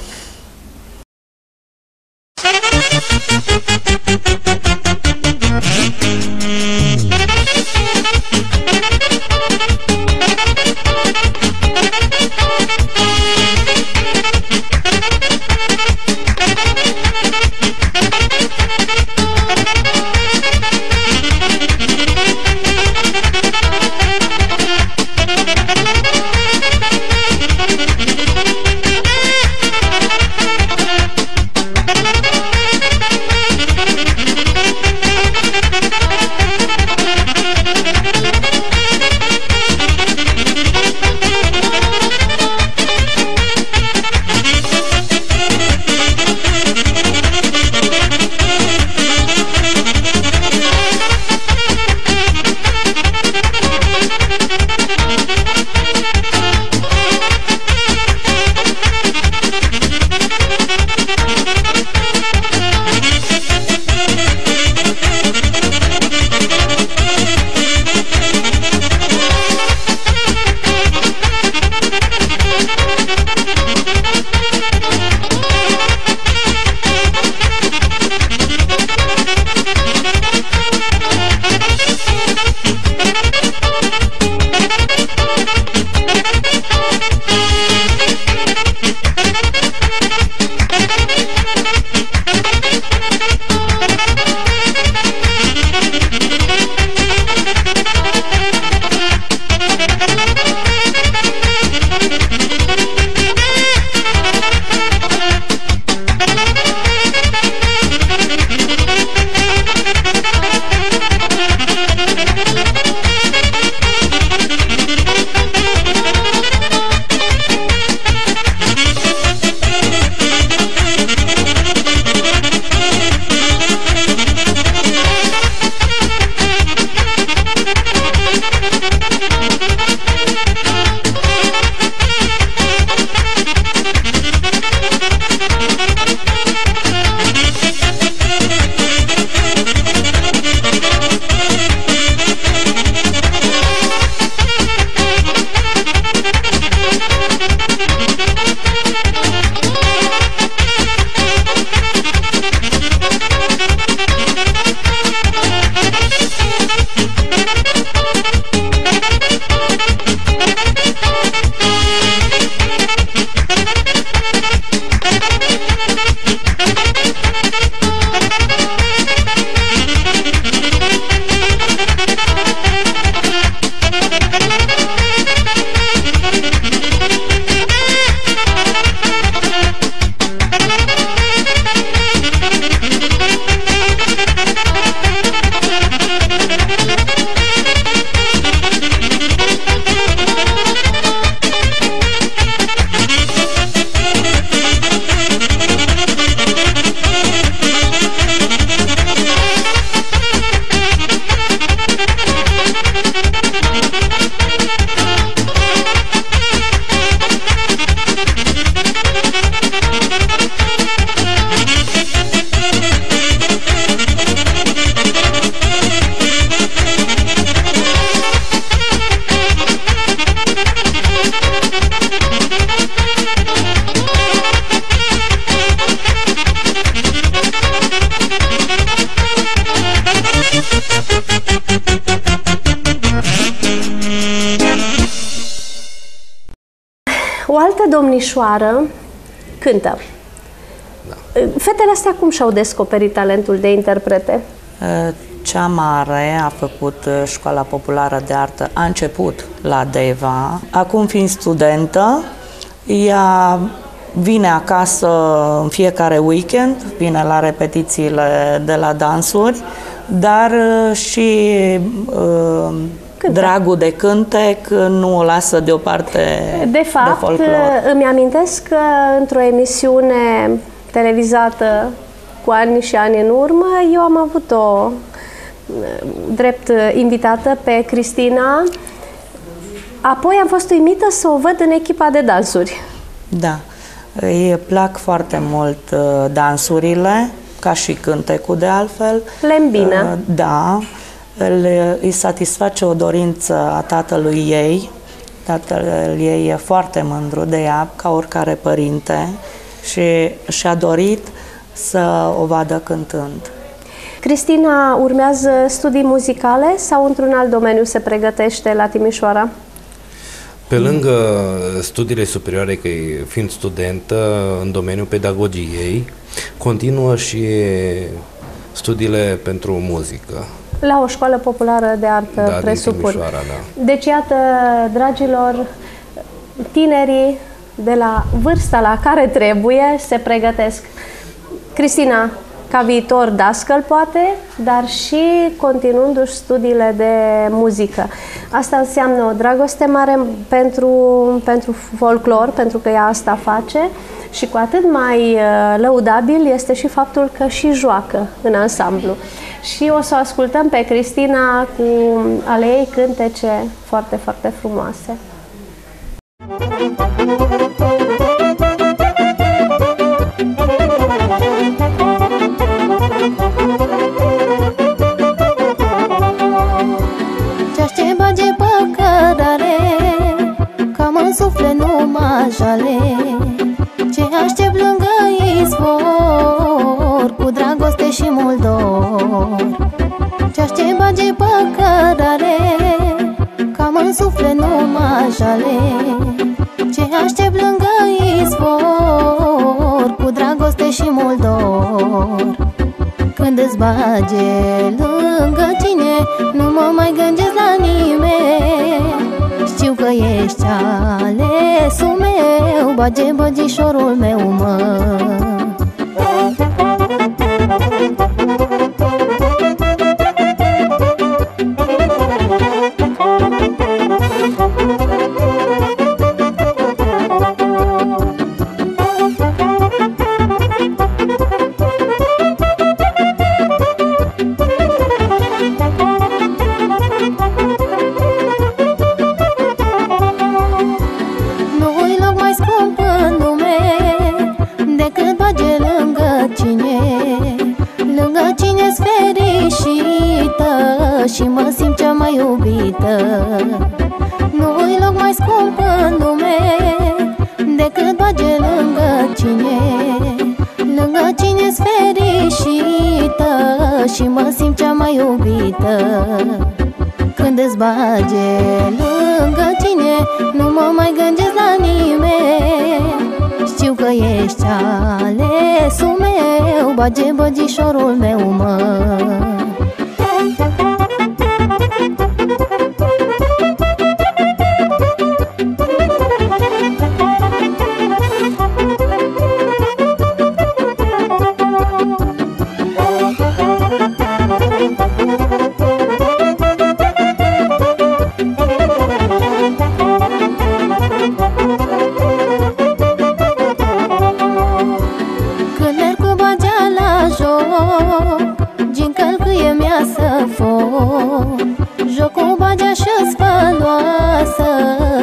altă domnișoară cântă.
Da.
Fetele astea cum și-au descoperit talentul de interprete?
Cea mare a făcut Școala Populară de Artă, a început la Deva. Acum, fiind studentă, ea vine acasă în fiecare weekend, vine la repetițiile de la dansuri, dar și dragul de cântec nu o lasă deoparte
De fapt,
de folclor.
îmi amintesc că într-o emisiune televizată cu ani și ani în urmă, eu am avut-o drept invitată pe Cristina. Apoi am fost uimită să o văd în echipa de dansuri.
Da, îi plac foarte mult dansurile, ca și cântecul de altfel.
Le îmbină.
Da, îi satisface o dorință a tatălui ei. Tatăl ei e foarte mândru de ea, ca oricare părinte, și și-a dorit să o vadă cântând.
Cristina urmează studii muzicale sau într-un alt domeniu se pregătește la Timișoara?
Pe lângă studiile superioare, că fiind studentă în domeniul pedagogiei, continuă și studiile pentru muzică.
La o școală populară de artă,
Da, din
presupun.
Timișoara, da.
Deci, iată, dragilor, tinerii de la vârsta la care trebuie se pregătesc. Cristina, ca viitor dascăl poate, dar și continuându-și studiile de muzică. Asta înseamnă o dragoste mare pentru folclor, pentru că ea asta face, și cu atât mai lăudabil este și faptul că și joacă în ansamblu. Și o să o ascultăm pe Cristina cu ale ei cântece foarte, foarte frumoase.
Ce bage pe cărare, cam în suflet nu mă jale. Ce aștept lângă izvor, cu dragoste și mult dor. Ce aștept bage pe cărare, cam în suflet nu mă jale. Ce aștept lângă izvor, cu dragoste și mult dor. Când îți bage lângă tine, nu mă mai gândesc la nimeni. Știu că ești alesul meu, bage băgișorul meu, mă. Și mă simt cea mai iubită. Nu-i loc mai scump în lume decât bage lângă cine-s fericită. Și mă simt cea mai iubită. Când îți bage lângă tine, nu mă mai gândesc la nimeni. Știu că ești alesul meu, bage băgișorul meu, mă. Când merg cu bagea la joc, gin-căl câie mea să foc. Joc cu bagea și-s făloasă,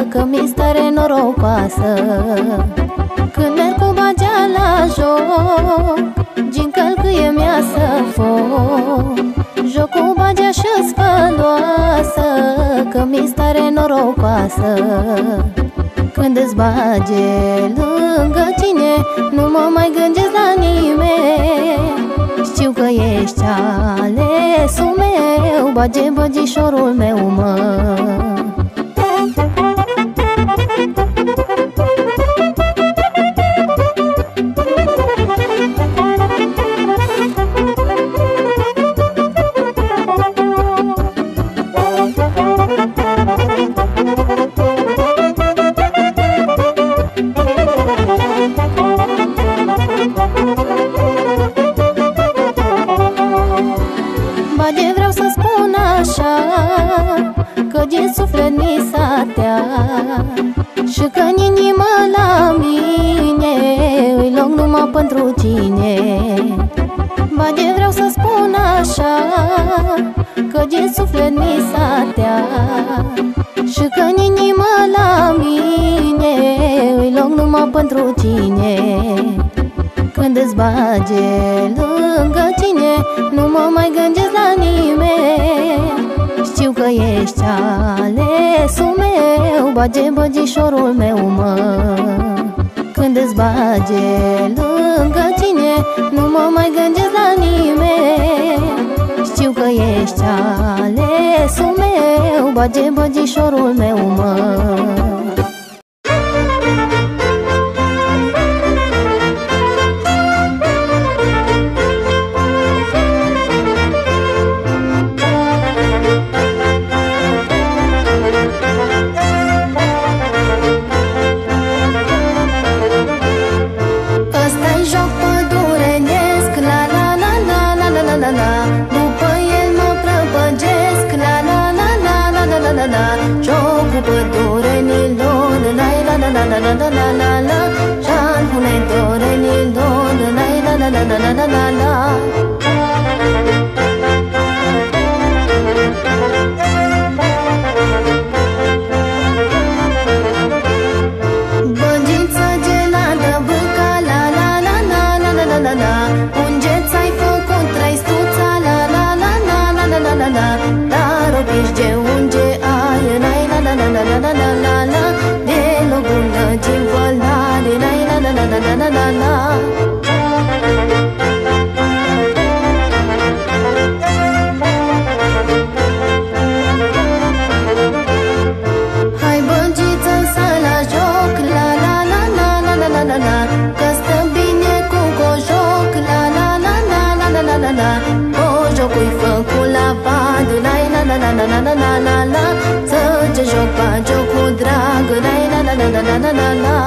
că mi-s tare norocoasă. Când merg cu bagea la joc, gin-căl câie mea să foc. Joc cu bagea și-s făloasă, că mi-s tare norocoasă. Când îți bage lângă tine, nu mă mai gândesc la nimeni. Știu că ești alesul meu, bage băgișorul meu, mă. din suflet mi s-a tea. Și că în inimă la mine îi loc numai pentru tine. Bage, vreau să spun așa, că din suflet mi s-a tea. Și că în inimă la mine îi loc numai pentru tine. Când îți bage lângă tine, nu mă mai gândesc la nimeni. Știu că ești alesul meu, bage băgișorul meu, mă. Când îți bage lângă tine, nu mă mai gândesc la nimeni. Știu că ești alesul meu, bage băgișorul meu, mă. Jocul pădurenilor, la la la la la la la la la. Și-ar pune dorenilor, la la la la la la la la. Băgiță gelată, bâca, la la la la la la la la la. Unde ți-ai făcut trăistuța, la la la la la la la la la. Dar o piși de unde ai, la la la la la la la la la. De locună din vălare, la la la la la la la la. Hai băgiță să la joc, la la la la la la la la la. Că stă bine cu cojoc, la la la la la la la la la. Cojocul-i făcut la vad, la la la la la la la la la la. Să ce joc pa joc cu drag, la la la la la la la la la.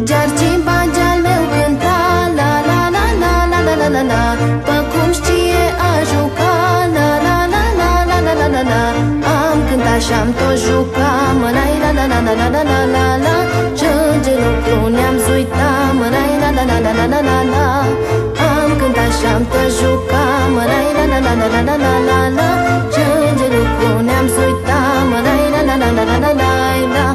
Geargimba geal meu cânta, la la la la la la la la la. Pe cum știe a juca, la la la la la la la la la. Am cântat și-am tot jucat, mă, la la la la la la la la la. Ce lucru ne-am zuitat, mă, la la la la la la la la. Am cântat și-am tot jucat, mă, la la la la la la la la la. Ce lucru ne-am zuitat, mă, la la la la la la la la.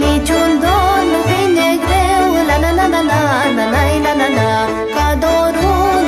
Niciun dor nu vine greu, la la la la la la la la la la. Ca dorul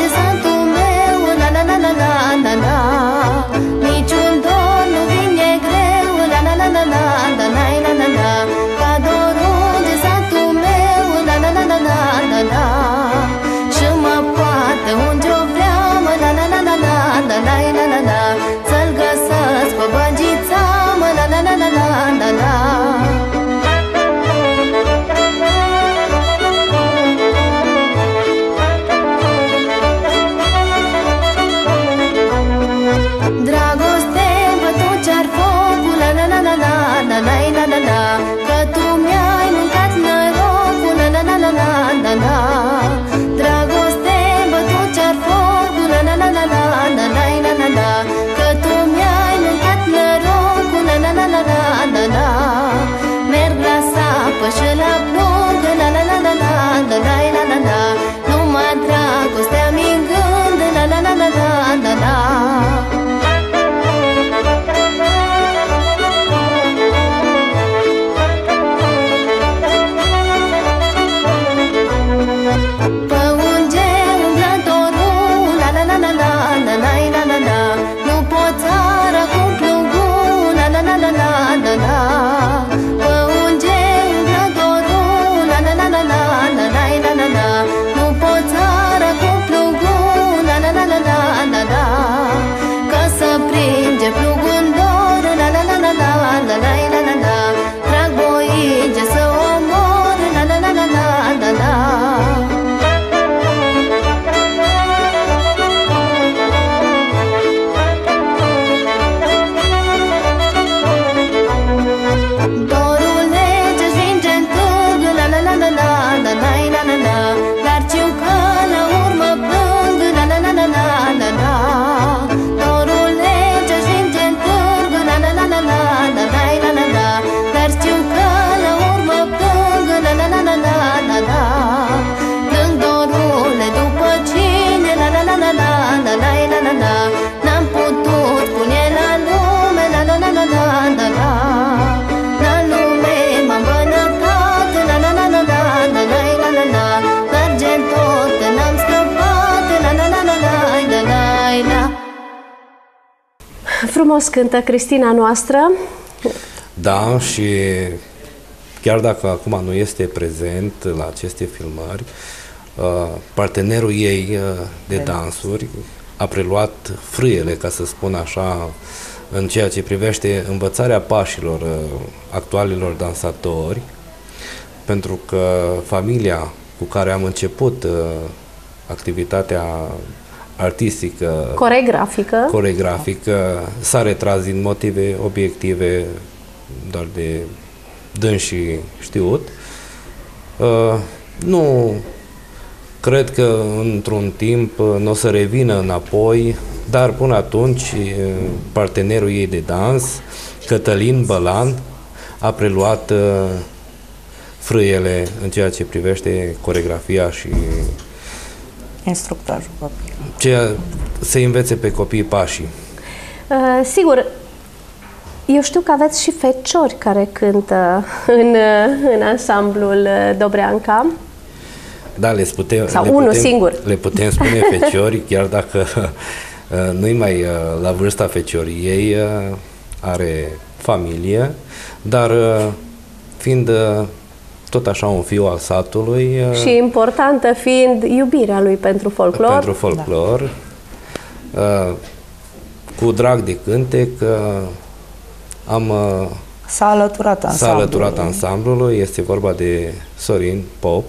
Frumos cântă Cristina noastră.
Da, și chiar dacă acum nu este prezent la aceste filmări, partenerul ei de dansuri a preluat frâiele, ca să spun așa, în ceea ce privește învățarea pașilor actualilor dansatori, pentru că familia cu care am început activitatea artistică, coregrafică, s-a retras din motive obiective, doar de dânsii știut. Nu cred că într-un timp nu o să revină înapoi, dar până atunci partenerul ei de dans, Cătălin Bălan, a preluat frâiele în ceea ce privește coregrafia și
instructajul copiilor.
Ceea să învețe pe copii pașii.
Sigur, eu știu că aveți și feciori care cântă în ansamblul Dobreanca.
Da, le putem spune feciori, chiar dacă nu-i mai la vârsta fecioriei, are familie, dar fiind tot așa un fiu al satului.
Și importantă fiind iubirea lui pentru folclor.
Pentru folclor. Da. Cu drag de cântec
s-a alăturat
ansamblului. Este vorba de Sorin Pop.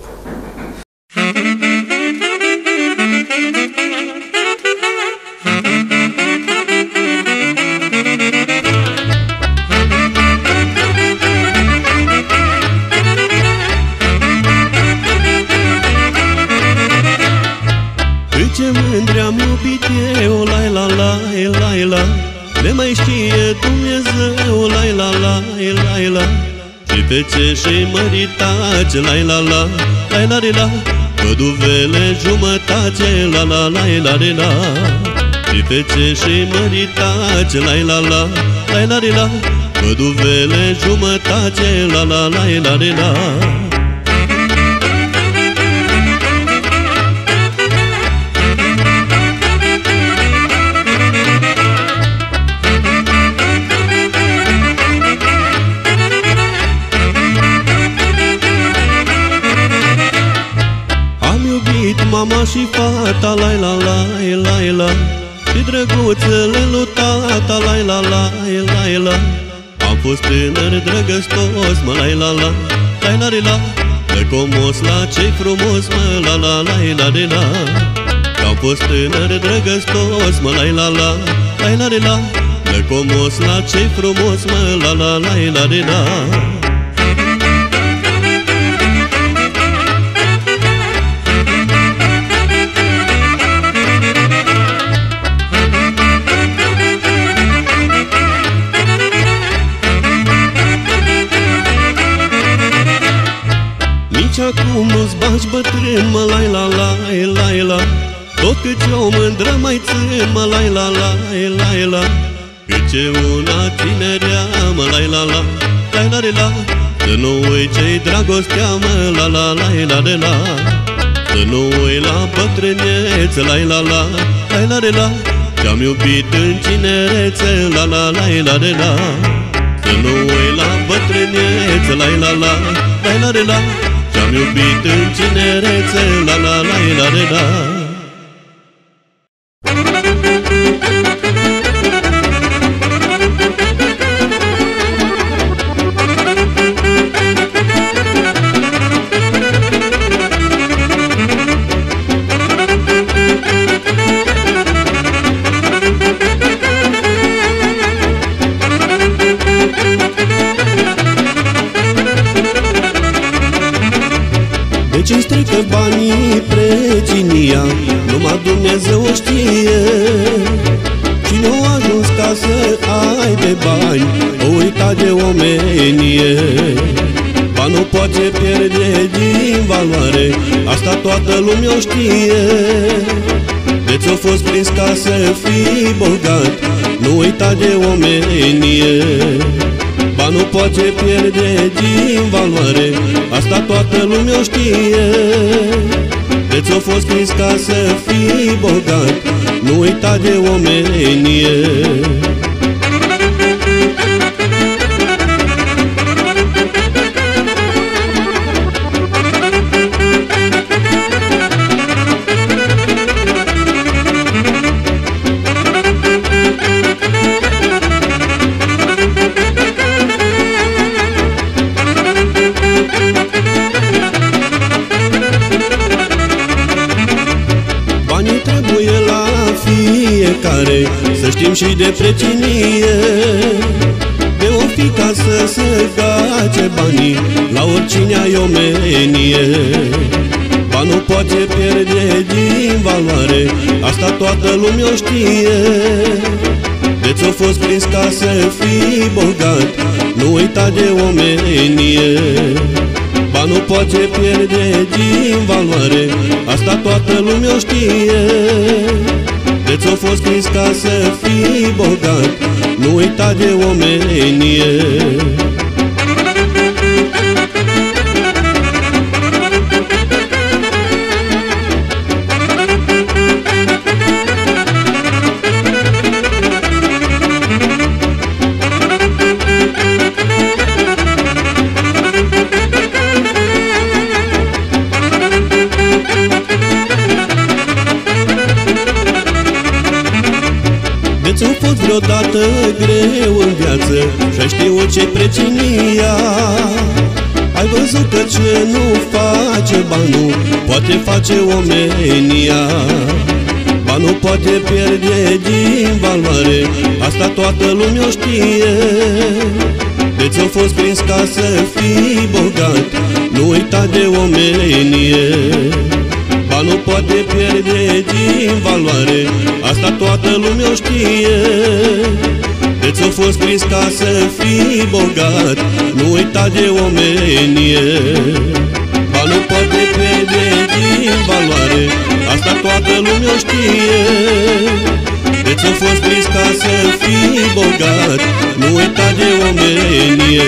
Ce mândre am iubit eu, lai la lai lai la, le mai știe Dumnezeu, lai la lai lai la. Și pe ce și măritace, lai la la, lai la la, păduvele jumătate, la la lai la la. Și pe ce și măritace, lai la la, lai la la, păduvele jumătate, la la lai la la. Mama și fata, lai la lai lai la, și drăguțele lui tata, lai la lai lai la. Am fost tânăr drăgăstos, mă, lai la la, lai la la, lăcomos la ce-i frumos, mă, la la lai la la. Am fost tânăr drăgăstos, mă, lai la la, lai la la, lăcomos la ce-i frumos, mă, la la lai la la. Acum nu-ți bagi bătrân, mă, lai la lai lai la, tot cât ce o mândră mai țin, mă, lai la lai lai la. Cât ce una tinerea, mă, lai la la, lai la la, să nu uiți ce-i dragostea, mă, la la lai la la. Să nu uiți la bătrânețe, lai la la, lai la la, ce-am iubit în tinerețe, la la lai la la. Să nu uiți la bătrânețe, lai la la, lai la la, am iubit în tinerețe, la la la la la la. Ce-i strică banii, precinia, numai Dumnezeu o știe. Cine a ajuns ca să aibă bani, o uita de omenie. Banul poate pierde din valoare, asta toată lumea o știe. De ți-o fost prins ca să fii bogat, nu uita de omenie. Banul poate pierde din valoare, asta toată lumea o știe. De ți-o fost scris ca să fii bogat, nu uita de omenie. fiecare, să știm și de precinie. De o fi ca să se gace banii la oricine ai omenie. Banul poate pierde din valoare, asta toată lumea o știe. De ți-o fost prins ca să fii bogat, nu uita de omenie. Banul poate pierde din valoare, asta toată lumea o știe. De ți-o fost prins ca să fii bogat, nu uita de omenie. Ți-a fost vreodată greu în viață și-ai știut ce-i precinia. Ai văzut că ce nu face banul poate face omenia. Banul poate pierde din valoare, asta toată lumea o știe. De ți-a fost prins ca să fii bogat, nu uita de omenie. Banul poate pierde din valoare, asta toată lumea o știe. De ți-a fost prins ca să fii bogat, nu uita de omenie. Banul poate pierde din valoare, asta toată lumea o știe. De ți-a fost prins ca să fii bogat, nu uita de omenie.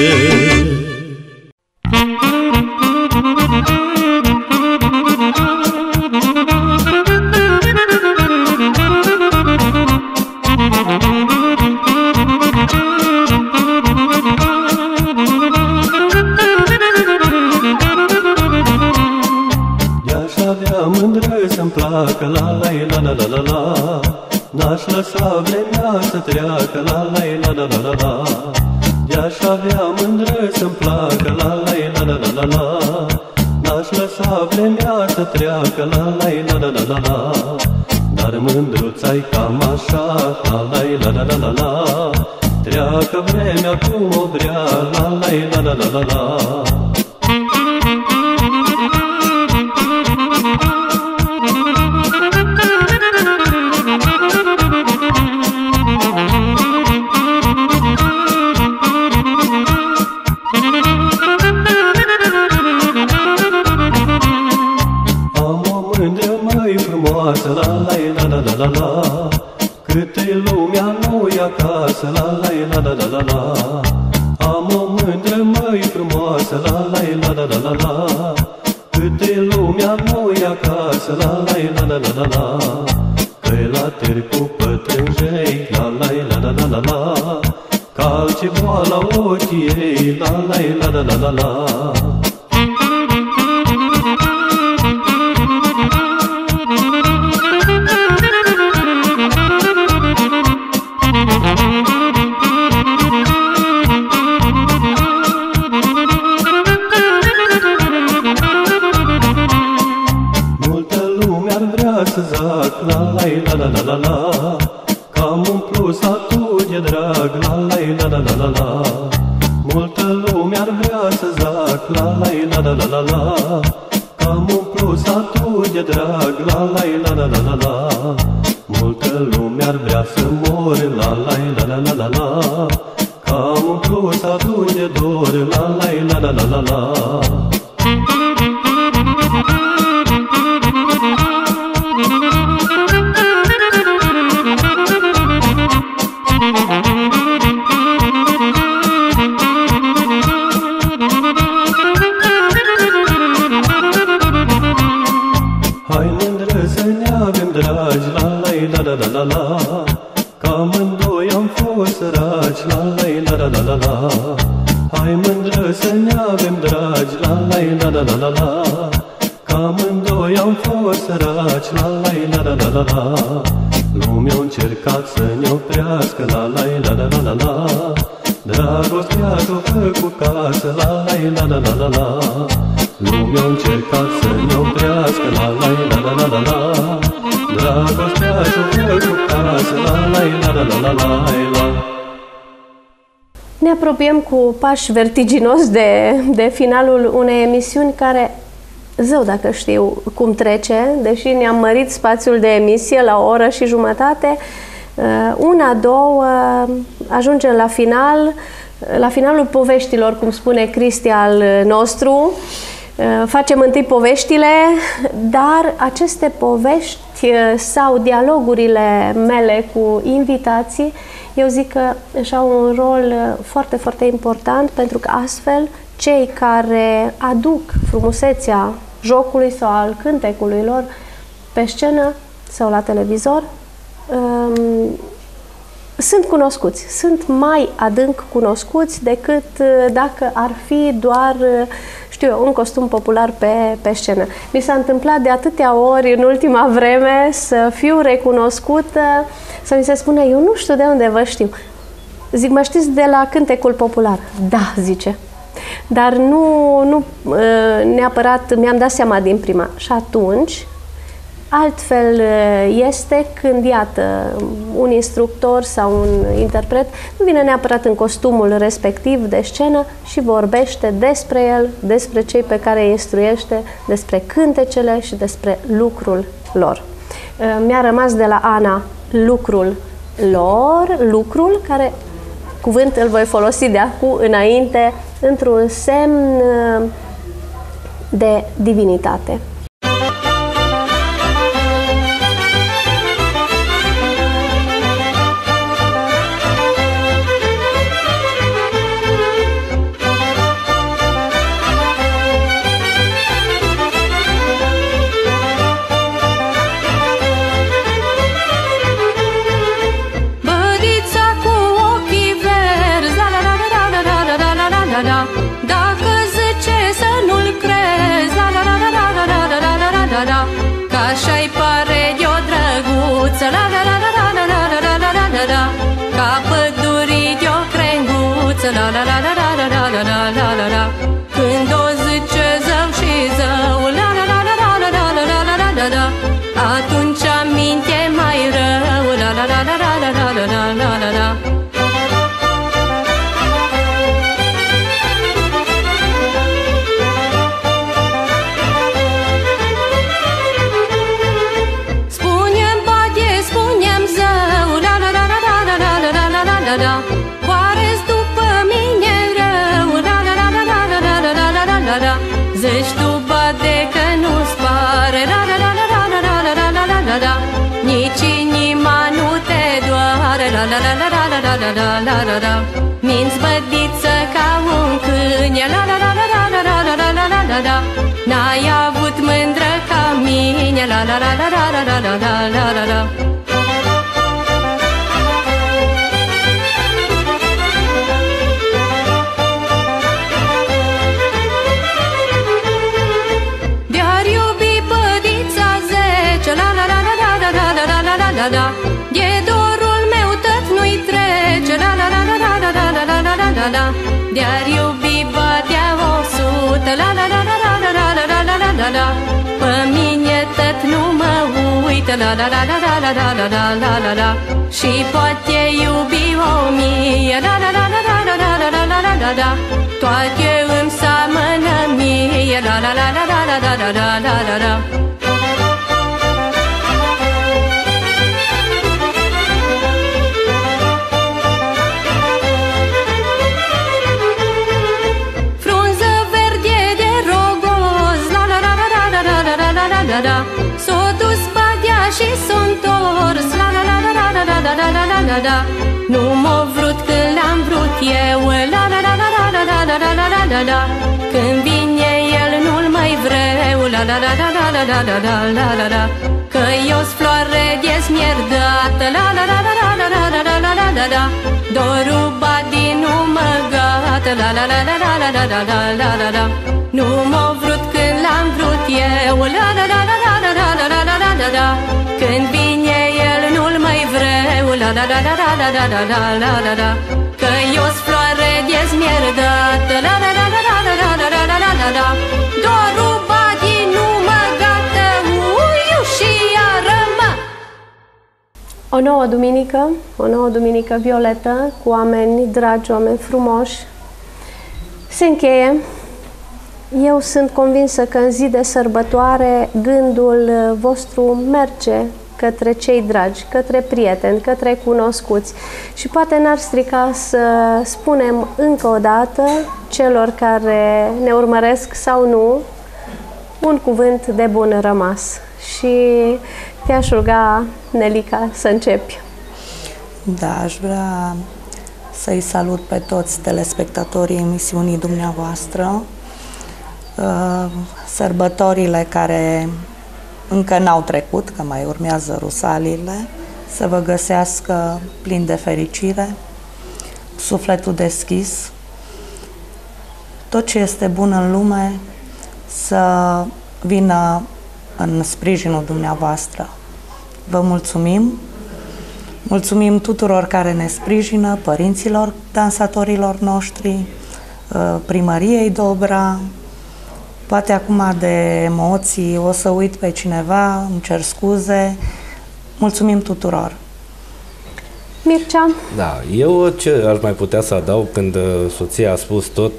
N-aș lăsa vremea să treacă, la la la la la la. De-aș avea mândră să-mi placă, la la la la la la. N-aș lăsa vremea să treacă, la la la la la la. Dar mândruța-i cam așa, la la la la la la. Treacă vremea cum o vrea, la la la la la la. Câte lumea nu-i acasă, la la la la la la la. Am o mândră măi frumoasă, la la la la la la la. Câte lumea nu-i acasă, la la la la la la la. Că-i la târg cu pătrânjei, la la la la la la la. Calce boala ochii ei, la la la la la la la. La la la, cam umplu satul de drag, la la la la la la la. Multă lume ar vrea să zac, la la la la la la la. Cam umplu satul de drag, la la la la la la la. Multă lume ar vrea să mor, la la la la la la la. Cam umplu satul de dor, la la la la la la la. La la, că amândoi am fost săraci, la la la la la la la. Hai mândră să ne avem dragi, la la la la la la la. Că amândoi am fost săraci, la la la la la la la. Lumea a încercat să ne oprească, la la la la la la la. Dragostea s-o făcut casă, la la la la la la la. Lumea a încercat să ne oprească, la la la la la la la. dragostea șofer cu casă, la la la la la la la.
Ne apropiem cu pași vertiginos de finalul unei emisiuni care, zău dacă știu cum trece, deși ne-am mărit spațiul de emisie la o oră și jumătate, una, două, ajungem la final, la finalul poveștilor, cum spune Cristi al nostru. Facem întâi poveștile, dar aceste povești sau dialogurile mele cu invitații, eu zic că își au un rol foarte, foarte important, pentru că astfel cei care aduc frumusețea jocului sau al cântecului lor pe scenă sau la televizor sunt cunoscuți, sunt mai adânc cunoscuți decât dacă ar fi doar, știu eu, un costum popular pe scenă. Mi s-a întâmplat de atâtea ori în ultima vreme să fiu recunoscută, să mi se spune, eu nu știu de unde vă știu. Zic, mă știți de la cântecul popular? Da, zice. Dar nu neapărat mi-am dat seama din prima. Și atunci, altfel este când, iată, un instructor sau un interpret nu vine neapărat în costumul respectiv de scenă și vorbește despre el, despre cei pe care îi instruiește, despre cântecele și despre lucrul lor. Mi-a rămas de la Ana lucrul lor, lucrul care, cuvânt îl voi folosi de acum înainte, într-un semn de divinitate.
Ca așa-i pare de-o drăguță, la la la la la la la la la la la la, ca pădurii de-o crenguță, la la la la la la la la la la la la. Când o zice zău și zău, la la la la la la la la la la la la la, atunci aminte mai rău, la la la la la la la la la la la la. Oare-s după mine rău, la la la la la la la la la la la la. Zici tu, bade, că nu-ți pare, la la la la la la la la la la la la. Nici inima nu te doare, la la la la la la la la la la la. Minți bădiță ca un câine, la la la la la la la la la la la la. N-ai avut mândră ca mine, la la la la la la la la la la la. De dorul meu tot nu-i trece, la la la la la la la la la la la la. De-ar iubi batea 100, la la la la la la la la la la la la. Pe mine tot nu mă uită, la la la la la la la la la la la la. Și poate iubi 1000, la la la la la la la la la la la la la. Toate îmi seamănă mie, la la la la la la la la la la la la. S-o dus badea și s-o întors, la la la la la la la la la la la la. Nu m-a vrut când l-am vrut eu, la la la la la la la la la la la la la. Când vine el nu-l mai vreau, la la la la la la la la la la la la. Că eu-s floare dezmierdată, la la la la la la la la la la la la la. Dorul badii nu mă gata, la la la la la la la la la la la la. Nu m-a vrut când l-am vrut eu, la la la la la la la la la la la la. Când vine el nu-l mai vreau, la la la la la la la la la la la. Că eu-s floare dezmierdată, la la la la la la la la la la la la. Dorul badii nu mă gata, uiu și iară mă
O nouă duminică violetă, cu oameni dragi, oameni frumoși, se încheie. Eu sunt convinsă că în zi de sărbătoare gândul vostru merge către cei dragi, către prieteni, către cunoscuți. Și poate n-ar strica să spunem încă o dată celor care ne urmăresc sau nu un cuvânt de bun rămas. Și te-aș ruga, Nelica, să începi.
Da, aș vrea să-i salut pe toți telespectatorii emisiunii dumneavoastră. Sărbătorile care încă n-au trecut, că mai urmează rusalile, să vă găsească plin de fericire, sufletul deschis, tot ce este bun în lume să vină în sprijinul dumneavoastră. Vă mulțumim! Mulțumim tuturor care ne sprijină, părinților dansatorilor noștri, primăriei Dobra. Poate acum de emoții o să uit pe cineva, îmi cer scuze. Mulțumim tuturor!
Mircea?
Da, eu ce aș mai putea să adaug când soția a spus tot,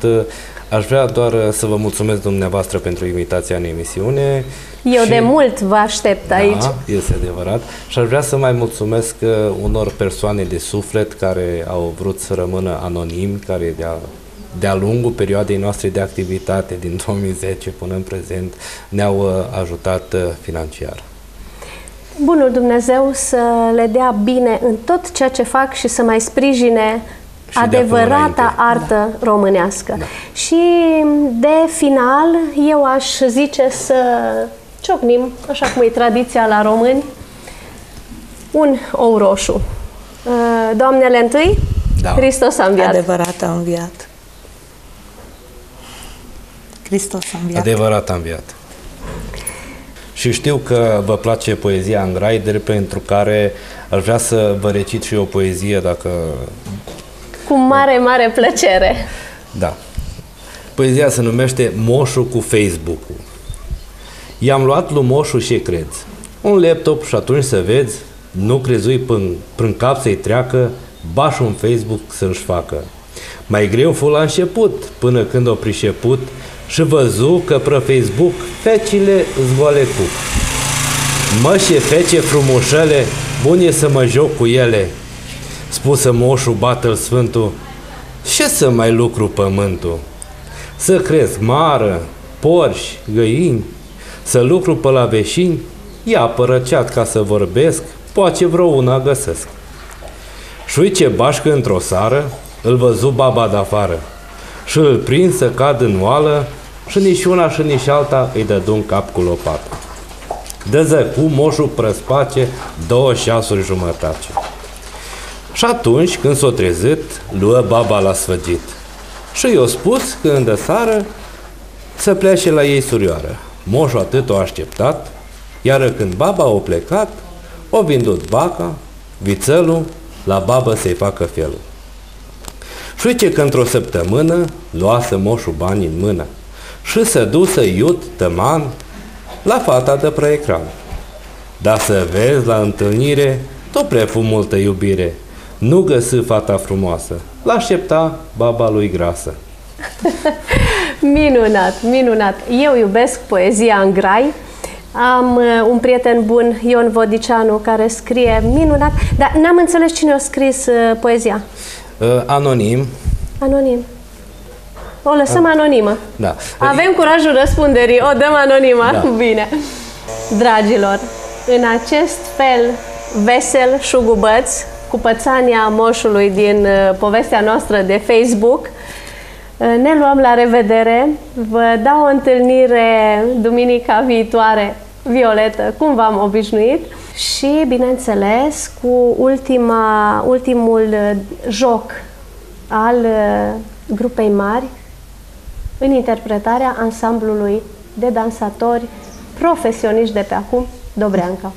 aș vrea doar să vă mulțumesc dumneavoastră pentru invitația în emisiune.
Eu de mult vă aștept aici.
Da, este adevărat. Și aș vrea să mai mulțumesc unor persoane de suflet care au vrut să rămână anonimi, care de-a lungul perioadei noastre de activitate din 2010 până în prezent ne-au ajutat financiar.
Bunul Dumnezeu să le dea bine în tot ceea ce fac și să mai sprijine și adevărata artă românească. Da. Și de final, eu aș zice să ciocnim, așa cum e tradiția la români, un ou roșu. Doamnele întâi, da. Hristos a înviat.
Adevărat a înviat. Hristos a înviat.
Adevărat a înviat. Și știu că vă place poezia în grai, pentru care aș vrea să vă recit și o poezie, dacă...
Cu mare, mare plăcere.
Da. Poezia se numește Moșul cu Facebook-ul. I-am luat lui Moșu și crezi. Un laptop și atunci să vezi, nu crezui până cap să-i treacă, baș un Facebook să-și facă. Mai greu fu la început, până când o priceput și văzu că pe Facebook fecile zgoale cu. Mă și fece frumușele, bun e să mă joc cu ele. Spusă Moșu, bată-l Sfântul, ce să mai lucru pământul? Să cresc mară, porși, găini, să lucru pe la veșini, ia părăceat ca să vorbesc, poate vreo una găsesc. Și ui ce bașcă într-o sară, îl văzu baba de-afară și îl prind să cad în oală și nici una și nici alta îi dădu în cap cu lopată. Dă-ză cu Moșul prăspace 2 ceasuri jumătate. Și atunci, când s-o trezit, luă baba la sfăgit și i-a spus că în seară să plece la ei surioară. Moșul atât o așteptat, iar când baba a plecat, o vindut vaca, vițelul, la babă să-i facă felul. Și uite că într-o săptămână luase Moșul bani în mână și se dusă iut tăman la fata de pe ecran. Dar să vezi la întâlnire tot prefu multă iubire. Nu găsi fata frumoasă, l-aștepta baba lui grasă.
Minunat, minunat! Eu iubesc poezia în grai. Am un prieten bun, Ion Vodicianu, care scrie minunat, dar n-am înțeles cine a scris poezia.
Anonim.
Anonim. O lăsăm anonimă.
Da.
Avem curajul răspunderii, o dăm anonimă. Da. Bine. Dragilor, în acest fel vesel, șugubăț, cu pățania Moșului din povestea noastră de Facebook, ne luăm la revedere. Vă dau o întâlnire duminica viitoare, Violetă, cum v-am obișnuit, și, bineînțeles, cu ultimul joc al grupei mari în interpretarea ansamblului de dansatori profesioniști de pe acum, Dobreanca.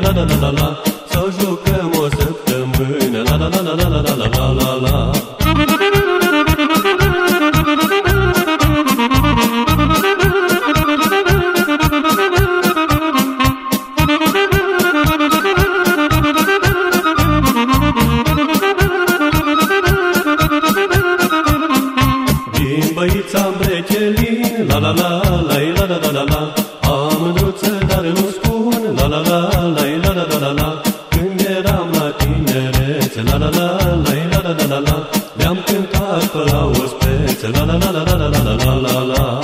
la la la la la. Să jucăm o săptămână, la la la la la la la la la la. Din băița-n brechelin, la la la la la la la la. Am mândruță, dar nu spun, la la la la la la la la. Când eram la tinerețe, la la la la la la la la. Le-am cântat pe la ospețe, la la la la la la la la la la.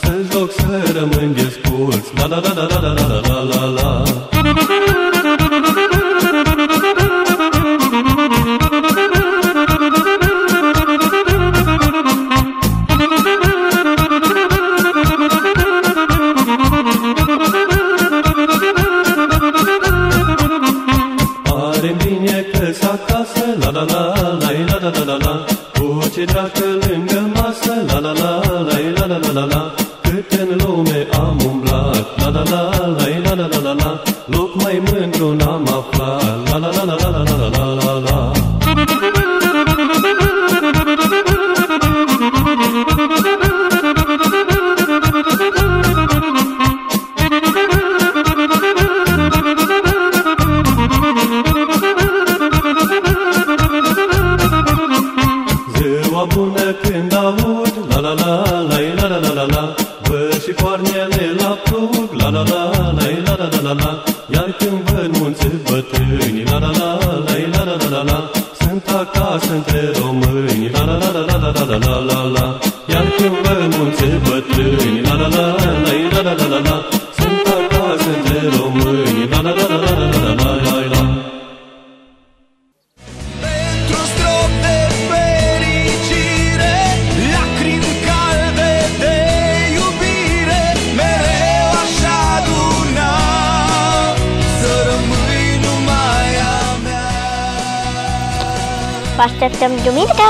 Să-ți loc să rămân desculț, la la la la la la la la la. Pare bine că-s acasă, la la la la la la la la. Cu ce dracă lângă masă, la la la la la la la la la. Cât în lume am umblat, la la la la la la la la. Loc mai mândru n-am aflat, la la la la la la la la la. Ziua bună când aud, la la la la la la la la la. Văd și coarnele la plug, la la la la la la la la la. Iar când văd munți bătrâni, la la la la la la la la la. Sunt acasă între români, la la la la la la la la la la. Iar când văd munți bătrâni, la la la la la la la la la. Sunt acasă între români, la la la la la la la la la la.
Pentru strop de fericire, lacrimi calde de iubire, mereu așa aduna, să rămâi numai a mea.
Vă așteptăm duminică!